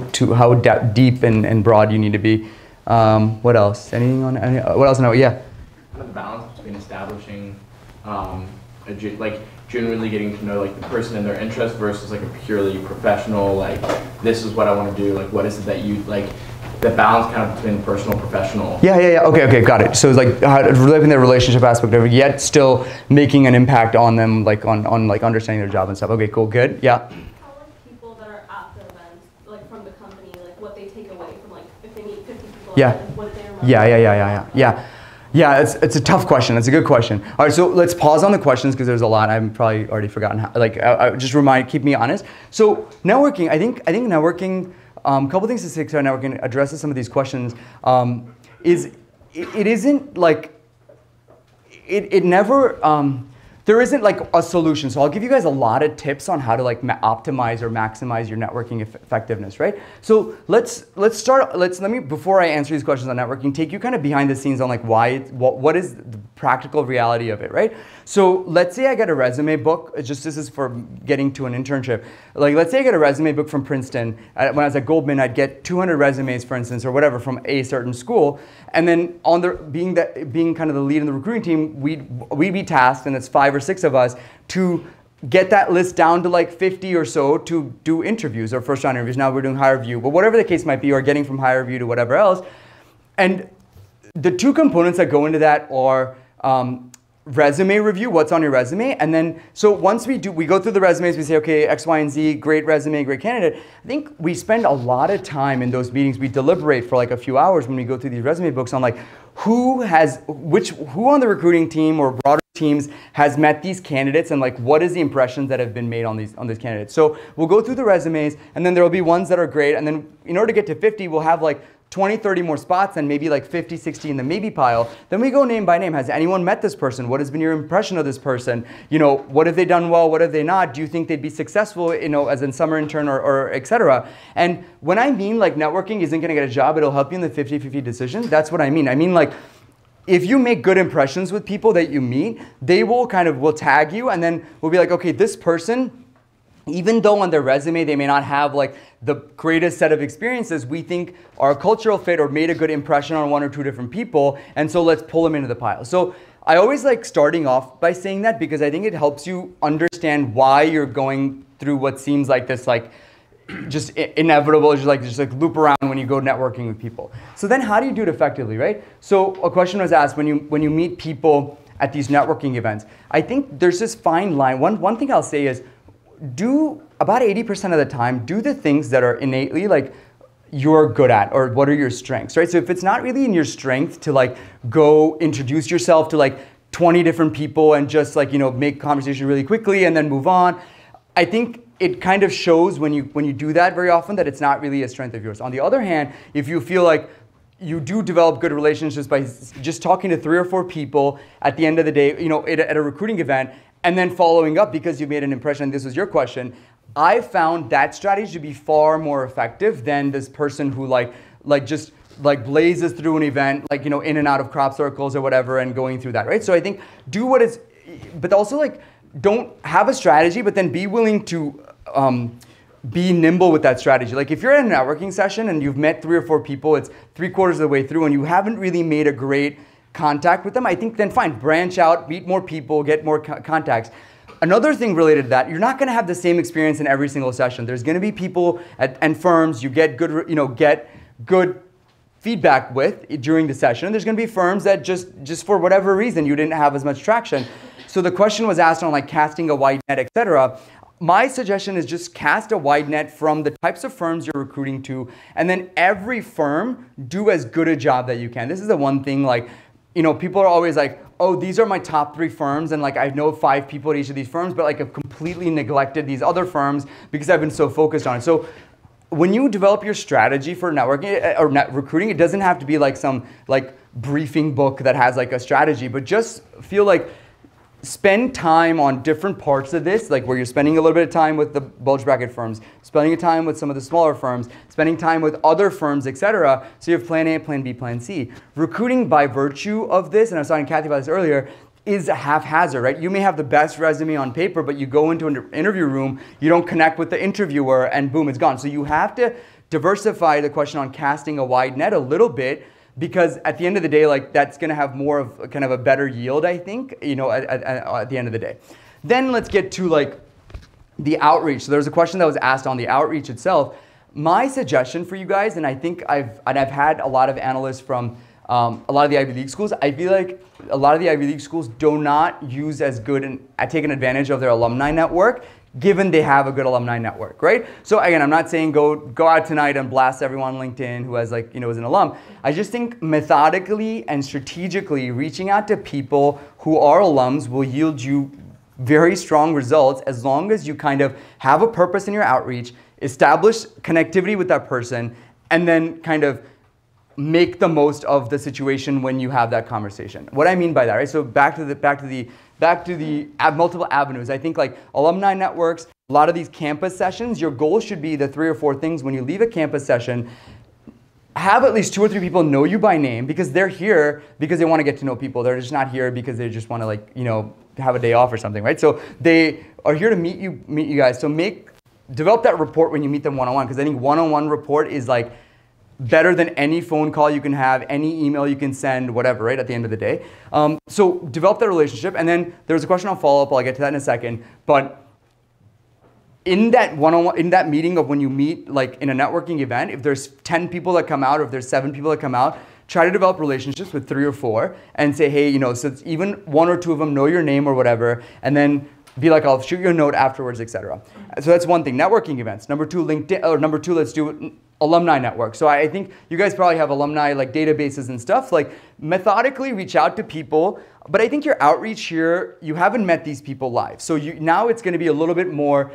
deep and broad you need to be. What else? Anything on? What else? No. Yeah. The balance between establishing, genuinely getting to know like the person and their interest versus like a purely professional, like this is what I want to do. Like what is it that you like? The balance kind of between personal and professional. Yeah. Okay, got it. So it's like living the relationship aspect of it, yet still making an impact on them, like on like understanding their job and stuff. Okay, cool, good. Yeah. How like people that are at the events, like from the company, like what they take away from like if they meet 50 people, Yeah. like, what did they remember? Yeah, it's a tough question. It's a good question. All right, so let's pause on the questions because there's a lot. I've probably already forgotten how. Like, just keep me honest. So networking, I think networking. A couple things to say about networking addresses some of these questions. It isn't like it never. There isn't like a solution. So I'll give you guys a lot of tips on how to like optimize or maximize your networking effectiveness, right? So let's start. Let me before I answer these questions on networking, take you kind of behind the scenes on like what is the practical reality of it, right? So let's say I get a resume book. This is for getting to an internship. Like let's say I get a resume book from Princeton. When I was at Goldman, I'd get 200 resumes, for instance, or whatever from a certain school. And then being kind of the lead in the recruiting team, we'd be tasked, and it's 5 or 6 of us, to get that list down to like 50 or so to do interviews or first round interviews. Now we're doing higher view, but whatever the case might be, or getting from higher view to whatever else. And the 2 components that go into that are resume review, what's on your resume, and then so once we go through the resumes, we say, okay, X, Y, and Z, great resume, great candidate. I think we spend a lot of time in those meetings. We deliberate for like a few hours when we go through these resume books on like who on the recruiting team or broader teams has met these candidates and like what is the impressions that have been made on these candidates. So we'll go through the resumes, and then there will be ones that are great, and then in order to get to 50, we'll have like 20, 30 more spots and maybe like 50, 60 in the maybe pile, then we go name by name. Has anyone met this person? What has been your impression of this person? You know, what have they done well? What have they not? Do you think they'd be successful, you know, as a summer intern or et cetera? And when I mean like networking isn't going to get a job, it'll help you in the 50-50 decision. That's what I mean. I mean like, if you make good impressions with people that you meet, they will will tag you, and then we'll be like, okay, this person, even though on their resume they may not have like the greatest set of experiences, we think are a cultural fit or made a good impression on 1 or 2 different people, and so let's pull them into the pile. So I always like starting off by saying that because I think it helps you understand why you're going through what seems like this just inevitable, just like loop around when you go networking with people. So then how do you do it effectively, right? So a question was asked when you meet people at these networking events. I think there's this fine line. One thing I'll say is do about 80% of the time, do the things that are innately like you're good at or what are your strengths, right? So if it's not really in your strength to like go introduce yourself to like 20 different people and just like, you know, make conversation really quickly and then move on, I think it kind of shows when you do that very often that it's not really a strength of yours. On the other hand, if you feel like you do develop good relationships by just talking to 3 or 4 people at the end of the day, you know, at a recruiting event, and then following up because you made an impression, this was your question, I found that strategy to be far more effective than this person who just blazes through an event, like, you know, in and out of crop circles or whatever and going through that, right? So I think do what is, but also like, don't have a strategy, but then be willing to be nimble with that strategy. Like if you're in a networking session and you've met 3 or 4 people, it's 3/4 of the way through and you haven't really made a great contact with them, I think then fine, branch out, meet more people, get more contacts. Another thing related to that, you're not gonna have the same experience in every single session. There's gonna be people and firms you get good feedback with during the session. There's gonna be firms that just for whatever reason you didn't have as much traction. So the question was asked on like casting a wide net, etc. My suggestion is just cast a wide net from the types of firms you're recruiting to, and then every firm do as good a job that you can. This is the one thing, like, you know, people are always like, oh, these are my top 3 firms, and like I know 5 people at each of these firms, but like I've completely neglected these other firms because I've been so focused on it. So when you develop your strategy for networking or recruiting, it doesn't have to be like some like briefing book that has like a strategy, but just feel like spend time on different parts of this, like where you're spending a little bit of time with the bulge bracket firms, spending time with some of the smaller firms, spending time with other firms, etc. So you have plan A, plan B, plan C. Recruiting by virtue of this, and I was talking to Kathy about this earlier, is a haphazard, right? You may have the best resume on paper, but you go into an interview room, you don't connect with the interviewer, and boom, it's gone. So you have to diversify the question on casting a wide net a little bit, because at the end of the day, like that's going to have more of kind of a better yield, I think, you know, at the end of the day. Then let's get to like the outreach. So there was a question that was asked on the outreach itself. My suggestion for you guys, and I think I've had a lot of analysts from a lot of the Ivy League schools. I feel like a lot of the Ivy League schools do not use as good and take an advantage of their alumni network, given they have a good alumni network, right? So again, I'm not saying go out tonight and blast everyone on LinkedIn who has like, you know, is an alum. I just think methodically and strategically reaching out to people who are alums will yield you very strong results as long as you kind of have a purpose in your outreach, establish connectivity with that person, and then kind of make the most of the situation when you have that conversation. What I mean by that, right? So back to the multiple avenues. I think like alumni networks, a lot of these campus sessions, your goal should be the 3 or 4 things when you leave a campus session. Have at least 2 or 3 people know you by name because they're here because they want to get to know people. They're just not here because they just want to like, you know, have a day off or something, right? So they are here to meet you guys. So develop that rapport when you meet them one-on-one, because I think one-on-one rapport is like better than any phone call you can have, any email you can send, whatever, right, at the end of the day. So develop that relationship. And then there's a question on follow-up. I'll get to that in a second. But in that one-on-one, in that meeting of when you meet, like in a networking event, if there's 10 people that come out or if there's 7 people that come out, try to develop relationships with 3 or 4 and say, hey, you know, so it's even 1 or 2 of them know your name or whatever, and then be like, I'll shoot you a note afterwards, etc. So that's one thing, networking events. Number 2, LinkedIn, or number 2, let's do alumni network. So I think you guys probably have alumni like databases and stuff. Like methodically reach out to people But I think your outreach here, you haven't met these people live. So now it's going to be a little bit more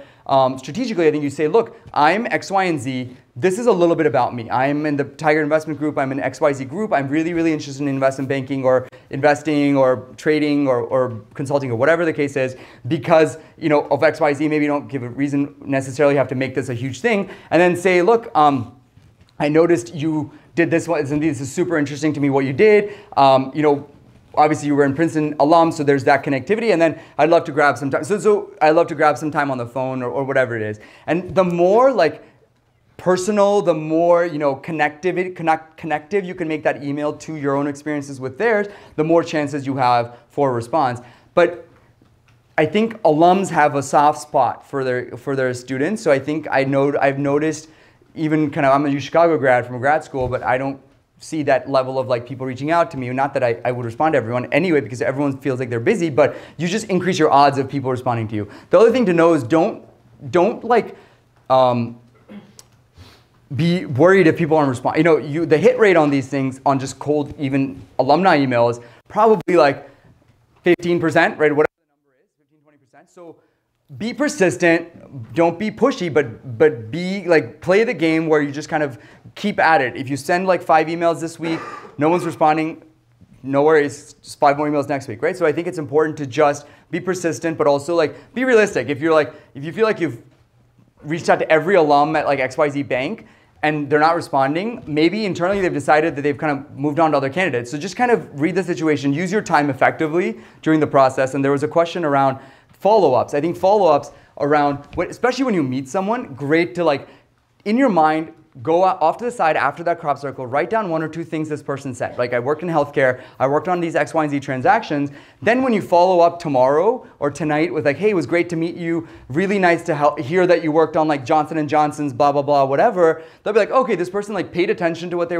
strategically. I think you say, look, I'm X, Y, and Z. This is a little bit about me. I'm in the Tiger Investment Group. I'm in XYZ Group. I'm really, really interested in investment banking or investing or trading or consulting or whatever the case is because of XYZ. Maybe you don't give a reason necessarily. You have to make this a huge thing. And then say, look, I noticed you did this one, and this is super interesting to me what you did. Obviously you were in Princeton alum, so there's that connectivity, and then I'd love to grab some time. So I'd love to grab some time on the phone or whatever it is. And the more like personal, the more connective you can make that email to your own experiences with theirs, the more chances you have for a response. But I think alums have a soft spot for their students. So I think I've noticed even I'm a Chicago grad from grad school, but I don't see that level of like people reaching out to me. Not that I would respond to everyone anyway, because everyone feels like they're busy, but you just increase your odds of people responding to you. The other thing to know is don't like be worried if people aren't responding. The hit rate on these things on just cold even alumni email is probably like 15%, right? Whatever the number is, 15-20%. So be persistent, don't be pushy, but be like, play the game where you just kind of keep at it. If you send like 5 emails this week, no one's responding, no worries, just 5 more emails next week, right? So I think it's important to just be persistent, but also like be realistic. If you feel like you've reached out to every alum at like XYZ Bank and they're not responding, maybe internally they've decided that they've kind of moved on to other candidates. So just kind of read the situation, use your time effectively during the process. And there was a question around follow-ups. I think follow-ups around, especially when you meet someone, great to like, in your mind, go off to the side after that crop circle, write down 1 or 2 things this person said. Like, I worked in healthcare, I worked on these X, Y, and Z transactions. Then when you follow up tomorrow or tonight with like, hey, it was great to meet you, really nice to hear that you worked on like Johnson & Johnson's, blah, blah, blah, whatever, they'll be like, okay, this person like paid attention to what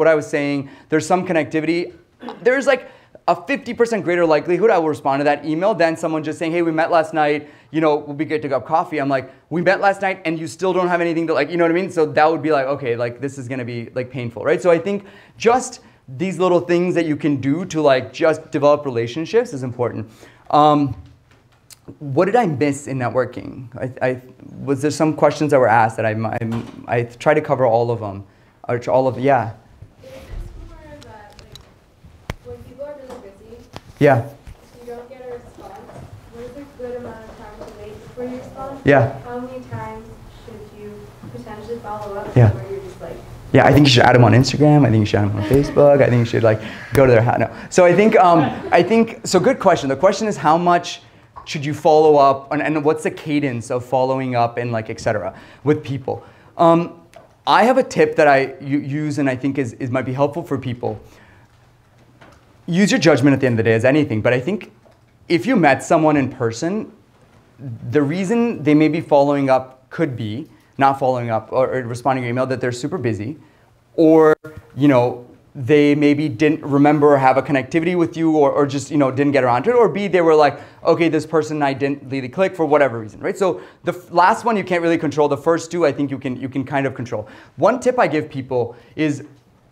I was saying. There's some connectivity. There's like a 50% greater likelihood I will respond to that email than someone just saying, hey, we met last night, we'll be good to go coffee. I'm like, we met last night and you still don't have anything to like, you know what I mean? So that would be like, okay, like this is gonna be like painful, right? So I think just these little things that you can do to like just develop relationships is important. What did I miss in networking? Was there some questions that were asked that I tried to cover all of them, or yeah. Yeah. If you don't get a response, what is a good amount of time to wait before you respond? Yeah. How many times should you potentially follow up Yeah. where you're just like... Yeah, I think you should add them on Instagram. I think you should add them on Facebook. I think you should like go to their house. No. So I think, so good question. The question is how much should you follow up and what's the cadence of following up and like, et cetera, with people? I have a tip that I use and I think might be helpful for people. Use your judgment at the end of the day as anything, but I think if you met someone in person, the reason they may be following up could be not following up or responding to your email that they're super busy, or they maybe didn't remember or have a connectivity with you, or just didn't get around to it, or B, they were like, okay, this person I didn't really click for whatever reason, right? So the last one you can't really control. The first 2 I think you can kind of control. One tip I give people is,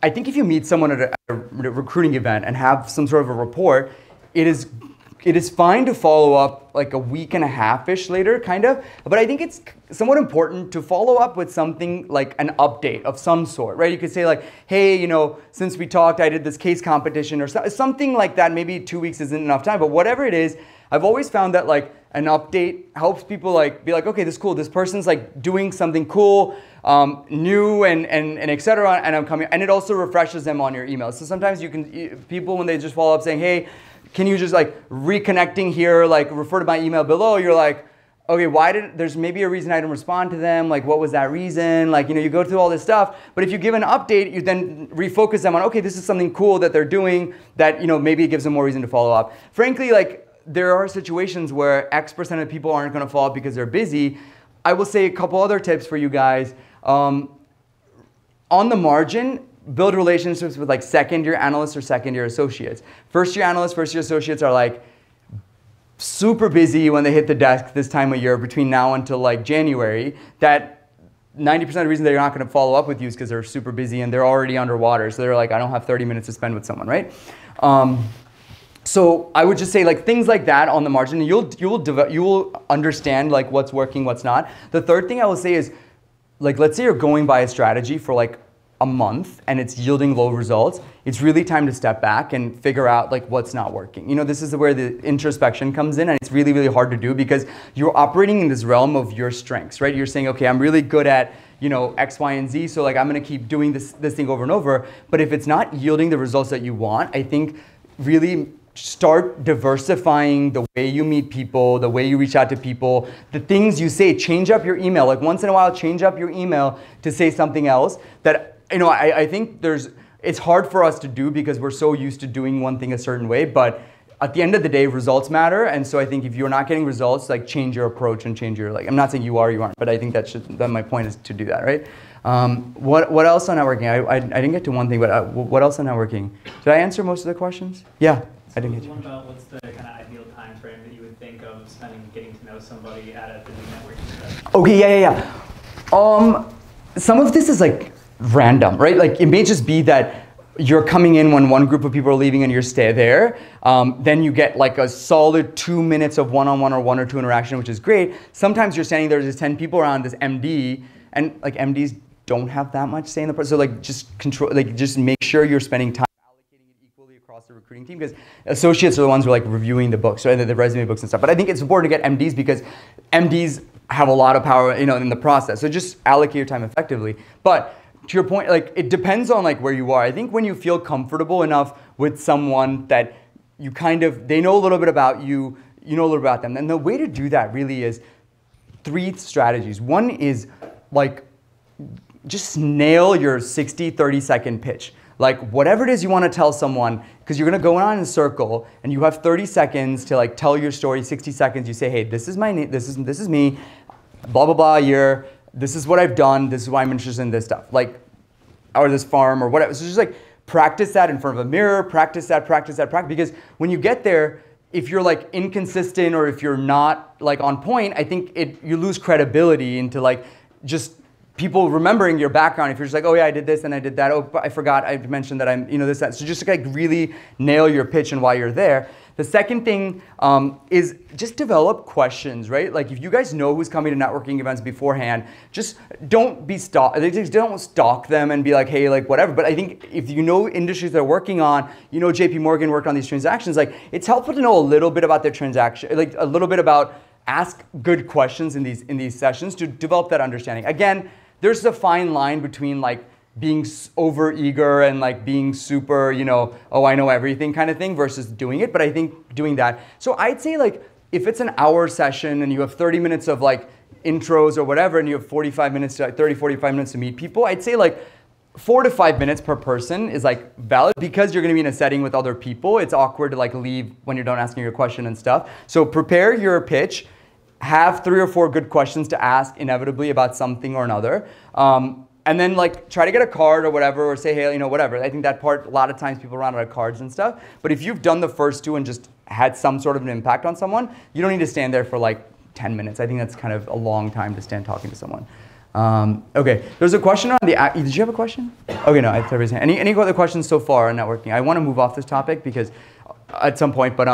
I think if you meet someone at a recruiting event and have some sort of a rapport, it is fine to follow up like a week and a half-ish later, kind of. But I think it's somewhat important to follow up with something like an update of some sort, right? You could say like, hey, since we talked, I did this case competition or something like that. Maybe 2 weeks isn't enough time, but whatever it is, I've always found that like an update helps people like be like, okay, this is cool. This person's like doing something cool, new and et cetera, and I'm coming. And it also refreshes them on your email. So sometimes people when they just follow up saying, hey, can you just like reconnecting here, like refer to my email below, you're like, okay, there's maybe a reason I didn't respond to them, like what was that reason? Like, you go through all this stuff, but if you give an update, you then refocus them on, okay, this is something cool that they're doing that, maybe it gives them more reason to follow up. Frankly, like there are situations where X% of people aren't gonna follow up because they're busy. I will say a couple other tips for you guys. On the margin, build relationships with like second-year analysts or second-year associates. First-year analysts, first-year associates are like super busy when they hit the desk this time of year between now until like January. That 90% of the reason they're not going to follow up with you is because they're super busy and they're already underwater. So they're like, I don't have 30 minutes to spend with someone, right? So I would just say like things like that on the margin, and you will understand like what's working, what's not. The third thing I will say is, like, let's say you're going by a strategy for like a month and it's yielding low results. It's really time to step back and figure out like what's not working. You know, this is where the introspection comes in, and it's really, really hard to do because you're operating in this realm of your strengths, right? You're saying, okay, I'm really good at, you know, X, Y, and Z, so like I'm gonna keep doing this thing over and over. But if it's not yielding the results that you want, I think really start diversifying the way you meet people, the way you reach out to people, the things you say. Change up your email. Like once in a while, change up your email to say something else that, you know, I think it's hard for us to do because we're so used to doing one thing a certain way, but at the end of the day, results matter. And so I think if you're not getting results, like change your approach and change your, like, I'm not saying you aren't, but I think that my point is to do that, right? What else on networking? I didn't get to one thing, but what else on networking? Did I answer most of the questions? Yeah. I didn't get you. What about what's the kind of ideal time frame that you would think of spending getting to know somebody at the new networking session? Okay, yeah. Some of this is like random, right? Like it may just be that you're coming in when one group of people are leaving and you stay there. Then you get like a solid 2 minutes of one-on-one or 1 or 2 interaction, which is great. Sometimes you're standing there, there's 10 people around this MD, and like MDs don't have that much say in the process. So like just control, like just make sure you're spending time across the recruiting team, because associates are the ones who are like reviewing the books, right? The resume books and stuff. But I think it's important to get MDs because MDs have a lot of power, you know, in the process. So just allocate your time effectively. But to your point, like it depends on like where you are. I think when you feel comfortable enough with someone that you kind of, they know a little bit about you, you know a little bit about them. And the way to do that really is 3 strategies. One is like just nail your 60, 30-second pitch. Like whatever it is you want to tell someone, because you're going to go on in a circle and you have 30 seconds to like tell your story. 60 seconds, you say, hey, this is my name, this is me, blah, blah, blah, year, this is what I've done, this is why I'm interested in this stuff, like, or this farm or whatever. So just like practice that in front of a mirror, practice that, because when you get there, if you're like inconsistent or if you're not like on point, I think you lose credibility into like just people remembering your background. If you're just like, oh yeah, I did this and I did that. Oh, I forgot I mentioned that I'm, you know, this, that. So just like really nail your pitch and why you're there. The second thing is just develop questions, right? Like if you guys know who's coming to networking events beforehand, just don't stalk them and be like, hey, like whatever. But I think if you know industries they're working on, you know, JP Morgan worked on these transactions, like it's helpful to know a little bit about their transaction, like a little bit about, ask good questions in these sessions to develop that understanding. Again, there's a fine line between like being over eager and like being super, you know, oh, I know everything kind of thing versus doing it. But I think doing that. So I'd say like if it's an hour session and you have 30 minutes of like intros or whatever, and you have 45 minutes to 30, 45 minutes to meet people, I'd say like 4 to 5 minutes per person is like valid, because you're going to be in a setting with other people. It's awkward to like leave when you're done asking your question and stuff. So prepare your pitch. Have 3 or 4 good questions to ask inevitably about something or another. And then like try to get a card or whatever, or say, hey, you know, whatever. I think that part, a lot of times people run out of cards and stuff. But if you've done the first 2 and just had some sort of an impact on someone, you don't need to stand there for like 10 minutes. I think that's kind of a long time to stand talking to someone. Okay, there's a question on the, did you have a question? Okay, no, I thought everybody's hand. Any other questions so far on networking? I want to move off this topic because at some point, but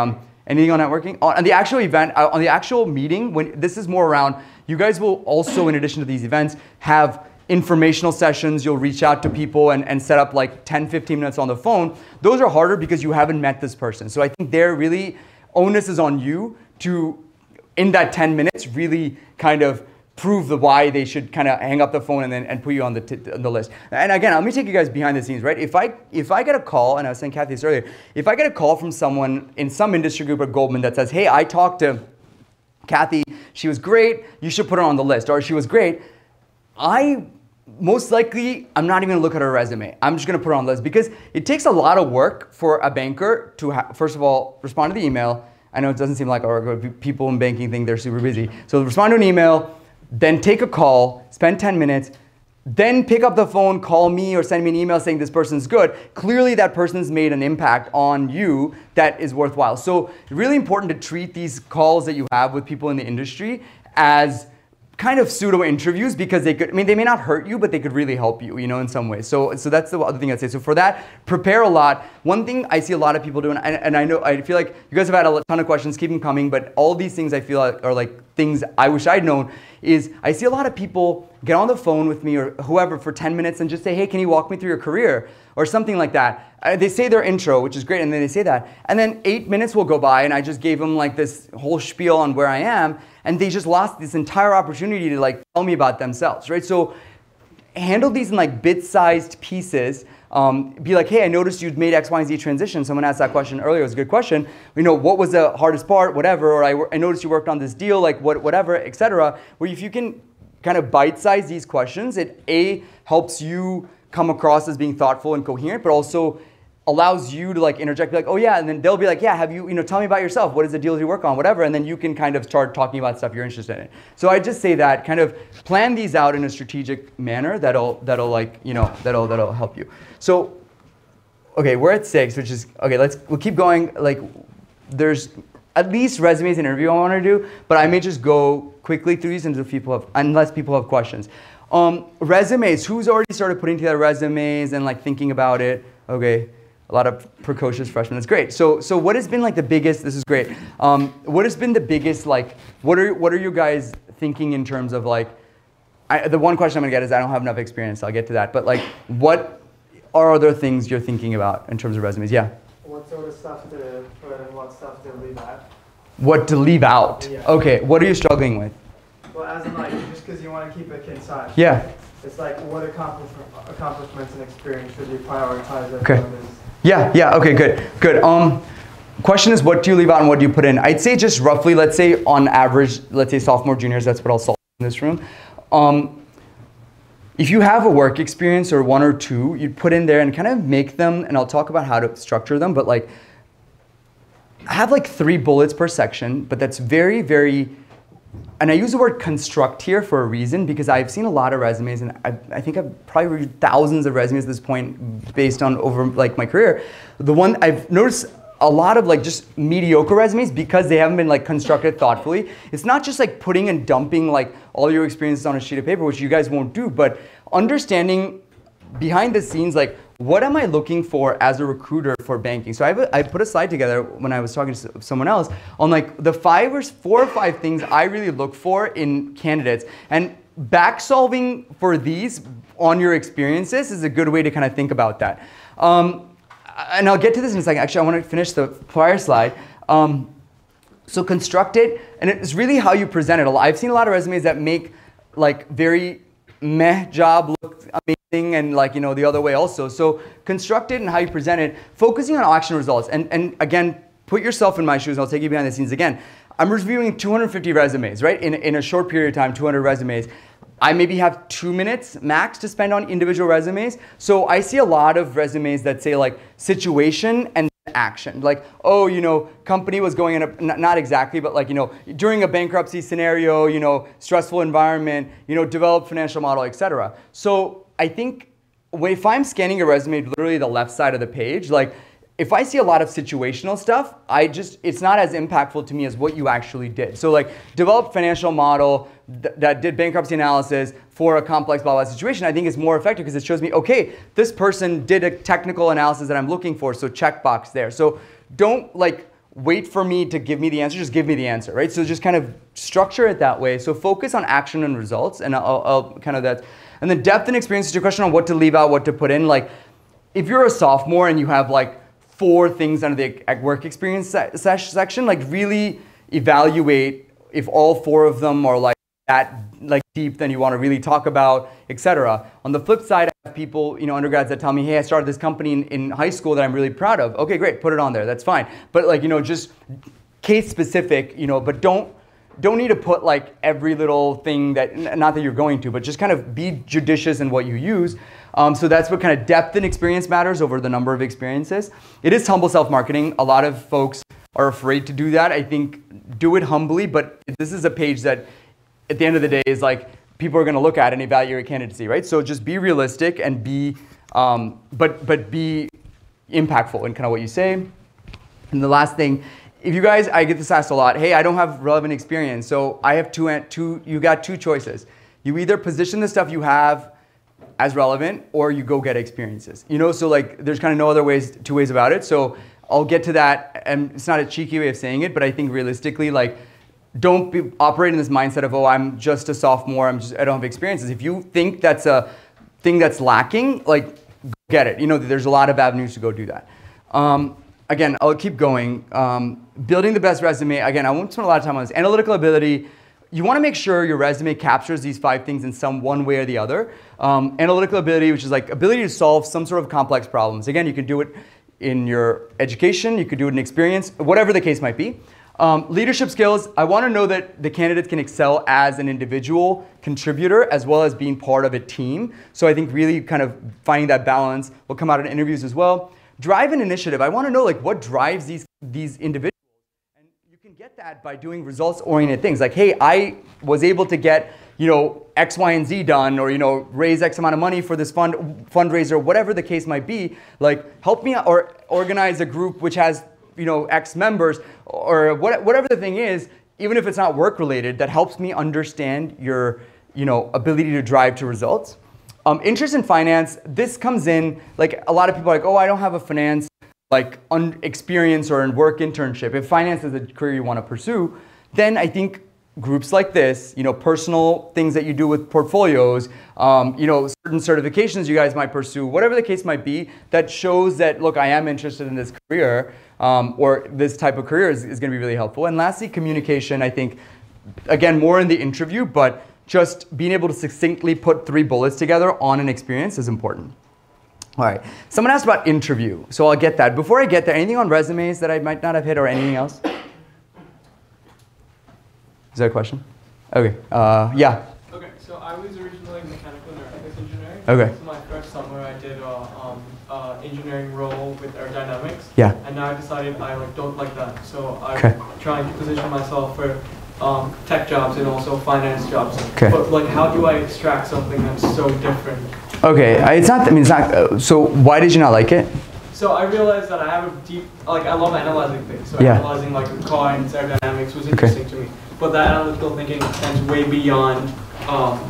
anything on networking? On the actual event, on the actual meeting, when this is more around, you guys will also, in addition to these events, have informational sessions. You'll reach out to people and set up like 10, 15 minutes on the phone. Those are harder because you haven't met this person. So I think there really, onus is on you to, in that 10 minutes, really kind of prove the why they should kind of hang up the phone and put you on the list. And again, let me take you guys behind the scenes, right? If I get a call, and I was saying Kathy this earlier, if I get a call from someone in some industry group at Goldman that says, hey, I talked to Kathy, she was great, you should put her on the list, or she was great, most likely, I'm not even gonna look at her resume. I'm just gonna put her on the list, because it takes a lot of work for a banker to, first of all, respond to the email. I know it doesn't seem like people in banking think they're super busy. So respond to an email, then take a call, spend 10 minutes, then pick up the phone, call me, or send me an email saying this person's good. Clearly that person's made an impact on you that is worthwhile. So really important to treat these calls that you have with people in the industry as kind of pseudo interviews because they could, I mean, they may not hurt you, but they could really help you, in some ways. So that's the other thing I'd say. So for that, prepare a lot. One thing I see a lot of people doing, and I feel like you guys have had a ton of questions, keep them coming, but all these things I feel like are like things I wish I'd known, is I see a lot of people get on the phone with me or whoever for 10 minutes and just say, hey, can you walk me through your career? Or something like that. They say their intro, which is great, and then they say that. And then 8 minutes will go by, and I just gave them like this whole spiel on where I am, and they just lost this entire opportunity to like tell me about themselves, right? So handle these in like bit-sized pieces. Be like, hey, I noticed you'd made X, Y, and Z transition. Someone asked that question earlier. It was a good question. What was the hardest part, whatever, or I noticed you worked on this deal, like whatever, etc. Where if you can kind of bite-size these questions, it A, helps you come across as being thoughtful and coherent, but also allows you to like interject, be like, oh yeah, and then they'll be like, yeah, have you, tell me about yourself. What is the deals you work on, whatever, and then you can kind of start talking about stuff you're interested in. So I just say that, kind of plan these out in a strategic manner that'll help you. So, okay, we're at 6, which is, okay, we'll keep going. Like, there's at least resumes and interview I want to do, but I may just go quickly through these unless people have questions. Resumes, who's already started putting together resumes and like thinking about it? Okay, a lot of precocious freshmen, that's great. So what has been like the biggest, this is great. What has been the biggest, like, what are you guys thinking in terms of like, the one question I'm gonna get is I don't have enough experience, so I'll get to that. But like, what are other things you're thinking about in terms of resumes? Yeah? What sort of stuff to put and what stuff to leave out? What to leave out? Yeah. Okay, what are you struggling with? Well, as in like, just because you want to keep it concise. Yeah. It's like, what accomplishments and experience should you prioritize over Okay. others? Yeah, okay, good. Question is, what do you leave out and what do you put in? I'd say just roughly, let's say on average, let's say sophomore, juniors, that's what I'll solve in this room. If you have a work experience or 1 or 2, you'd put in there and kind of make them, and I'll talk about how to structure them, but like, have like 3 bullets per section, but that's very, very, and I use the word construct here for a reason because I've seen a lot of resumes, and I think I've probably reviewed thousands of resumes at this point based on over like my career. The one I've noticed a lot of like just mediocre resumes because they haven't been like constructed thoughtfully. It's not just like putting and dumping like all your experiences on a sheet of paper, which you guys won't do, but understanding behind the scenes, like what am I looking for as a recruiter for banking? So I put a slide together when I was talking to someone else on like the 4 or 5 things I really look for in candidates. And back solving for these on your experiences is a good way to kind of think about that. And I'll get to this in a second. Actually, I want to finish the prior slide. So construct it, and it's really how you present it. I've seen a lot of resumes that make like very meh job look amazing, and like the other way also. So construct it and how you present it, focusing on action results. And again, put yourself in my shoes, and I'll take you behind the scenes again. I'm reviewing 250 resumes, right? In a short period of time, 200 resumes. I maybe have 2 minutes max to spend on individual resumes. So I see a lot of resumes that say like situation and action. Like, oh, company was going in a, not exactly, but like, during a bankruptcy scenario, stressful environment, develop financial model, etc. So I think if I'm scanning a resume, literally the left side of the page, like if I see a lot of situational stuff, it's not as impactful to me as what you actually did. So like develop financial model that did bankruptcy analysis for a complex blah, blah situation, I think is more effective because it shows me, okay, this person did a technical analysis that I'm looking for, so checkbox there. So don't like wait for me to give me the answer, just give me the answer, right? So just kind of structure it that way. So focus on action and results, and I'll kind of that. And then depth and experience is your question on what to leave out, what to put in. Like if you're a sophomore and you have like 4 things under the work experience section, like really evaluate if all 4 of them are like that like deep, then you want to really talk about, etc. On the flip side, I have people, undergrads that tell me, hey, I started this company in high school that I'm really proud of. Okay, great, put it on there, that's fine. But like, just case specific, but don't need to put like every little thing that, not that you're going to, but just kind of be judicious in what you use. So that's what kind of depth and experience matters over the number of experiences. It is humble self-marketing. A lot of folks are afraid to do that. I think do it humbly, but this is a page that at the end of the day is like people are going to look at and evaluate your candidacy, right? So just be realistic and be, but be impactful in kind of what you say. And the last thing if you guys, I get this asked a lot, hey, I don't have relevant experience, so I have you got two choices. You either position the stuff you have as relevant, or you go get experiences. You know, so like there's kind of no other two ways about it. So I'll get to that, and it's not a cheeky way of saying it, but I think realistically, like, don't operate in this mindset of, oh, I'm just a sophomore, I don't have experiences. If you think that's a thing that's lacking, like, go get it. You know, there's a lot of avenues to go do that. Again, I'll keep going. Building the best resume, again, I won't spend a lot of time on this. Analytical ability, you want to make sure your resume captures these 5 things in one way or the other. Analytical ability, which is like ability to solve some sort of complex problems. Again, you can do it in your education, you could do it in experience, whatever the case might be. Leadership skills, I want to know that the candidates can excel as an individual contributor as well as being part of a team. So I think really kind of finding that balance will come out in interviews as well. Drive and initiative, I want to know like what drives these individuals. And you can get that by doing results-oriented things. Like, hey, I was able to get, you know, X, Y, and Z done, or, you know, raise X amount of money for this fundraiser, whatever the case might be. Like, help me out, or organize a group which has, you know, X members, or whatever the thing is, even if it's not work related, that helps me understand your, you know, ability to drive to results. Interest in finance, this comes in, like a lot of people are like, oh, I don't have a finance like experience or in work internship. If finance is a career you want to pursue, then I think groups like this, you know, personal things that you do with portfolios, you know, certain certifications you guys might pursue, whatever the case might be, that shows that, look, I am interested in this career, or this type of career is going to be really helpful. And lastly, communication, I think, again, more in the interview, but just being able to succinctly put 3 bullets together on an experience is important. All right, someone asked about interview, so I'll get that. Before I get there, anything on resumes that I might not have hit or anything else? Is that a question? Okay, yeah. Okay, so I was originally mechanical and aerospace engineering. Okay. So my first summer I did engineering role with aerodynamics. Yeah. And now I decided I don't like that. So I'm trying to position myself for tech jobs and also finance jobs. Okay. But like, how do I extract something that's so different? Okay, it's not, I mean, it's not, so why did you not like it? So I realized that I have a deep, like I love analyzing things. So analyzing like a car and aerodynamics was interesting to me. But that analytical thinking extends way beyond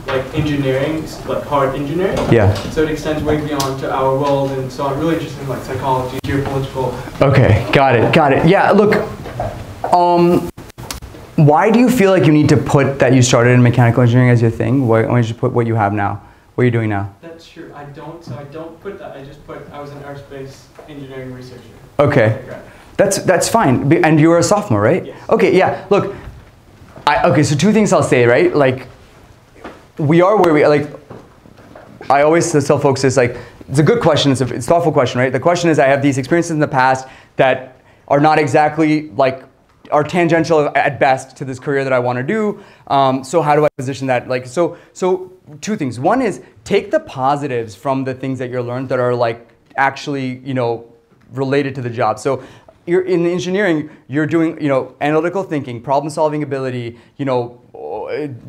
like engineering, like hard engineering. Yeah. So it extends way beyond to our world, and so I'm really interested in like psychology, geopolitical. Okay, got it. Yeah, look, why do you feel like you need to put that you started in mechanical engineering as your thing? Why don't you just put what you have now? What are you doing now? That's true. I don't put that. I just put I was an aerospace engineering researcher. Okay. That's fine. And you were a sophomore, right? Yes. Okay, yeah. Look, okay, so 2 things I'll say, right? Like, we are where we, like, I always tell folks this, like, it's a good question, it's a thoughtful question, right? The question is, I have these experiences in the past that are not exactly, like, are tangential at best to this career that I want to do. So how do I position that? Like, so 2 things. One is, take the positives from the things that you're learned that are, like, actually, you know, related to the job. So you're in engineering, you're doing, you know, analytical thinking, problem-solving ability, you know,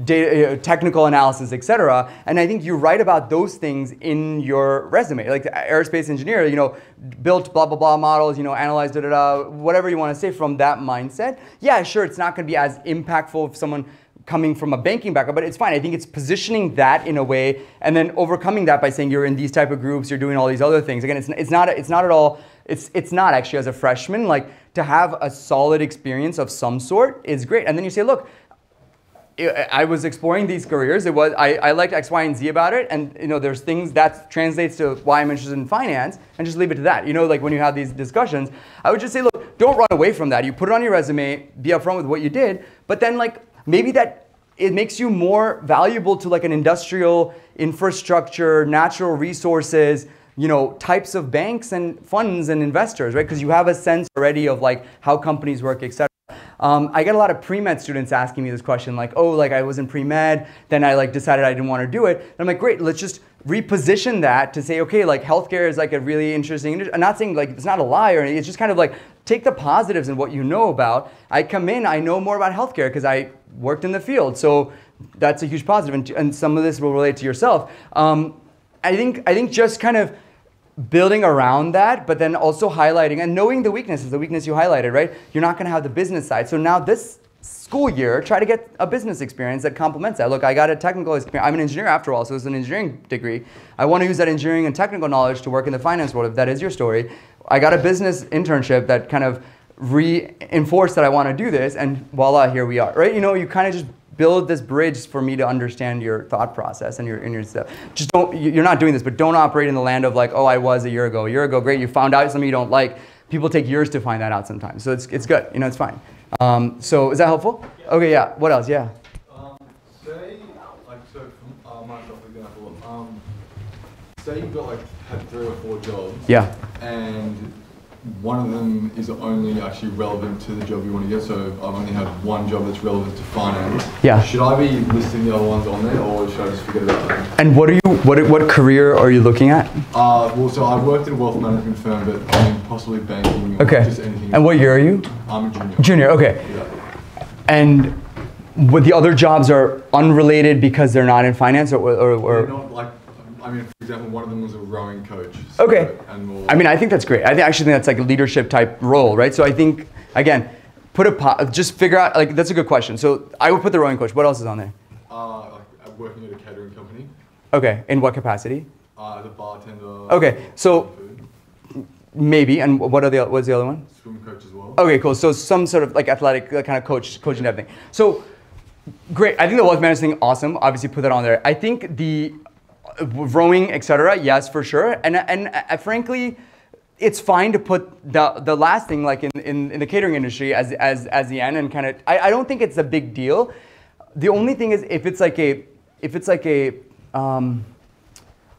data, technical analysis, etc. And I think you write about those things in your resume. Like the aerospace engineer, you know, built blah, blah, blah models, you know, analyzed, whatever you want to say from that mindset. Yeah, sure, it's not going to be as impactful if someone coming from a banking background, but it's fine. I think it's positioning that in a way and then overcoming that by saying you're in these type of groups, you're doing all these other things. Again, it's not at all, it's not actually as a freshman, like to have a solid experience of some sort is great. And then you say, look, I was exploring these careers. I liked X, Y, and Z about it, and you know, there's things that translates to why I'm interested in finance, and just leave it to that. You know, like when you have these discussions, I would just say, look, don't run away from that. You put it on your resume, be upfront with what you did, but then like maybe that it makes you more valuable to like an industrial infrastructure, natural resources, you know, types of banks and funds and investors, right? Because you have a sense already of like how companies work, etc. I get a lot of pre-med students asking me this question, like, oh, like I was in pre-med, then I like decided I didn't want to do it. And I'm like, great, let's just reposition that to say, okay, like healthcare is like a really interesting industry. I'm not saying like it's not a lie or anything, it's just kind of like take the positives in what you know about. I come in, I know more about healthcare because I worked in the field, so that's a huge positive, and some of this will relate to yourself. I think just kind of building around that, but then also highlighting and knowing the weakness is the weakness you highlighted, right? You're not going to have the business side. So now this school year, try to get a business experience that complements that. Look, I got a technical experience. I'm an engineer after all, so it's an engineering degree. I want to use that engineering and technical knowledge to work in the finance world, if that is your story. I got a business internship that kind of reinforced that I want to do this, and voila, here we are, right? You know, you kind of just build this bridge for me to understand your thought process and your stuff. Just don't, you're not doing this, but don't operate in the land of like, oh, I was a year ago. A year ago, great, you found out something you don't like. People take years to find that out sometimes. So it's good, you know, it's fine. So is that helpful? Okay, yeah, what else, yeah. Say, like, so from myself, for example, say you've got like, had 3 or 4 jobs. Yeah. And one of them is only actually relevant to the job you want to get. So I've only had one job that's relevant to finance. Yeah. Should I be listing the other ones on there, or should I just forget about them? And what career are you looking at? Well, so I worked in a wealth management firm, but I mean, possibly banking or just anything. And what year are you? I'm a junior. Junior, okay. Yeah. And what the other jobs are unrelated because they're not in finance, or They're not like, I mean, for example, one of them was a rowing coach. So, okay. I mean, I think that's great. I actually think that's like a leadership type role, right? So I think, again, just figure out, like, that's a good question. So I would put the rowing coach. What else is on there? Like working at a catering company. Okay, in what capacity? As a bartender. Okay, so maybe, and what's the other one? Swim coach as well. Okay, cool. So some sort of like athletic kind of coaching type thing. So great. I think the wealth management thing, awesome. Obviously put that on there. I think the rowing, etc. Yes, for sure. And frankly, it's fine to put the last thing like in the catering industry as the end, and kind of. I don't think it's a big deal. The only thing is if it's like a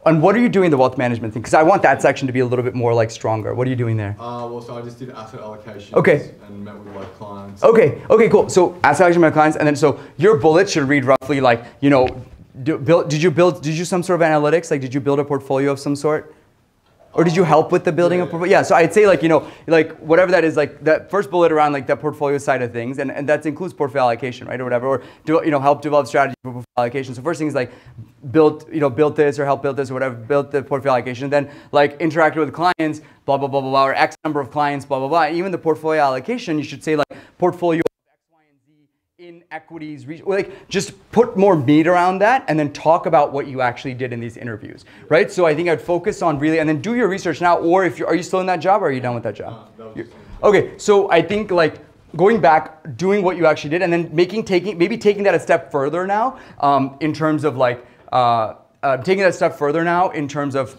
and what are you doing the wealth management thing? Because I want that section to be a little bit more like stronger. What are you doing there? Well, so I just did asset allocation. Okay. And met with like clients. Okay, cool. So asset allocation with clients, and then so your bullets should read roughly like, you know, did you some sort of analytics? Like, did you build a portfolio of some sort? Or did you help with the building of portfolio? Yeah, so I'd say like, you know, like whatever that is, like that first bullet around like that portfolio side of things, and that includes portfolio allocation, right, or whatever, or help develop strategy for portfolio allocation. So first thing is like built this or help build this or whatever, built the portfolio allocation, then like interacted with clients, blah, blah, blah, blah, blah, or X number of clients, blah, blah, blah. And even the portfolio allocation, you should say like portfolio in equities, like just put more meat around that and then talk about what you actually did in these interviews, right? So I think I'd focus on really, and then do your research now, or are you still in that job or are you done with that job? Okay, so I think like going back, doing what you actually did, and then maybe taking that a step further now in terms of like, taking that a step further now in terms of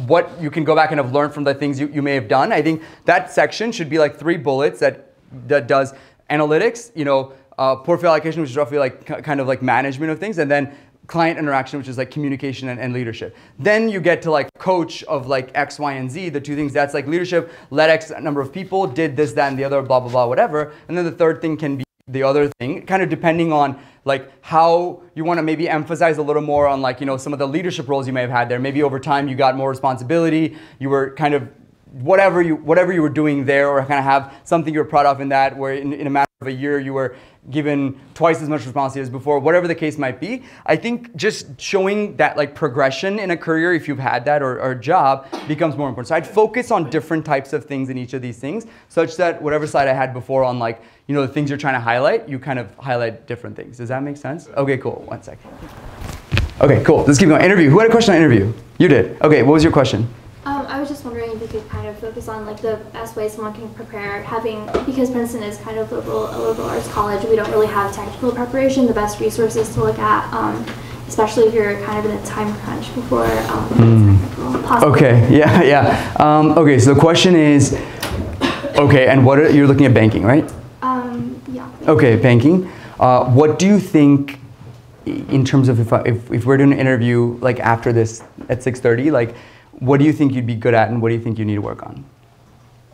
what you can go back and have learned from the things you may have done. I think that section should be like 3 bullets that does analytics, portfolio allocation, which is roughly like kind of like management of things, and then client interaction, which is like communication and leadership. Then you get to like coach of like X, Y, and Z, the 2 things. That's like leadership, led X number of people, did this, that, and the other, blah, blah, blah, whatever. And then the third thing can be the other thing, kind of depending on like how you want to maybe emphasize a little more on like, some of the leadership roles you may have had there. Maybe over time you got more responsibility, you were kind of whatever you were doing there, or kind of have something you were proud of in that, where in a matter of a year you were given twice as much responsibility as before, whatever the case might be. I think just showing that like progression in a career, if you've had that, or a job, becomes more important. So I'd focus on different types of things in each of these things, such that whatever slide I had before on like, the things you're trying to highlight, you kind of highlight different things. Does that make sense? Okay, cool. 1 second. Okay, cool. Let's keep going. Interview. Who had a question on interview? You did. Okay, what was your question? I was just wondering if you could kind of focus on like the best way someone can prepare, because Princeton is kind of a liberal arts college, we don't really have technical preparation, the best resources to look at, especially if you're kind of in a time crunch before technical. Okay, yeah. Okay, so the question is, okay, and you're looking at banking, right? Yeah. Okay, banking. What do you think, in terms of if we're doing an interview like after this at 6:30, like, what do you think you'd be good at, and what do you think you need to work on?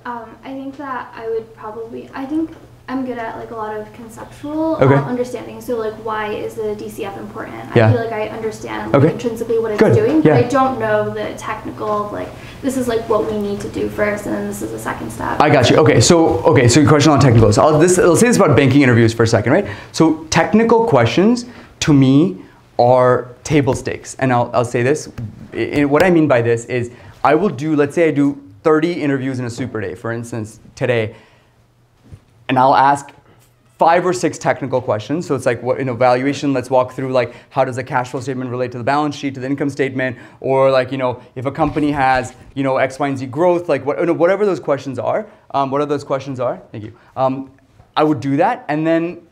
I think that I think I'm good at like a lot of conceptual understanding. So like, why is the DCF important? Yeah. I feel like I understand intrinsically what it's doing, but I don't know the technical, like this is like what we need to do first, and then this is the second step. I got you. Okay, so your question on technical. So I'll say this about banking interviews for a second, right? So technical questions to me are table stakes, and I'll say this. What I mean by this is, I will do, let's say I do 30 interviews in a super day, for instance, today, and I'll ask 5 or 6 technical questions. So it's like, what, valuation, let's walk through like, how does a cash flow statement relate to the balance sheet, to the income statement, or like, if a company has, X, Y, and Z growth, like whatever those questions are, thank you. I would do that, and then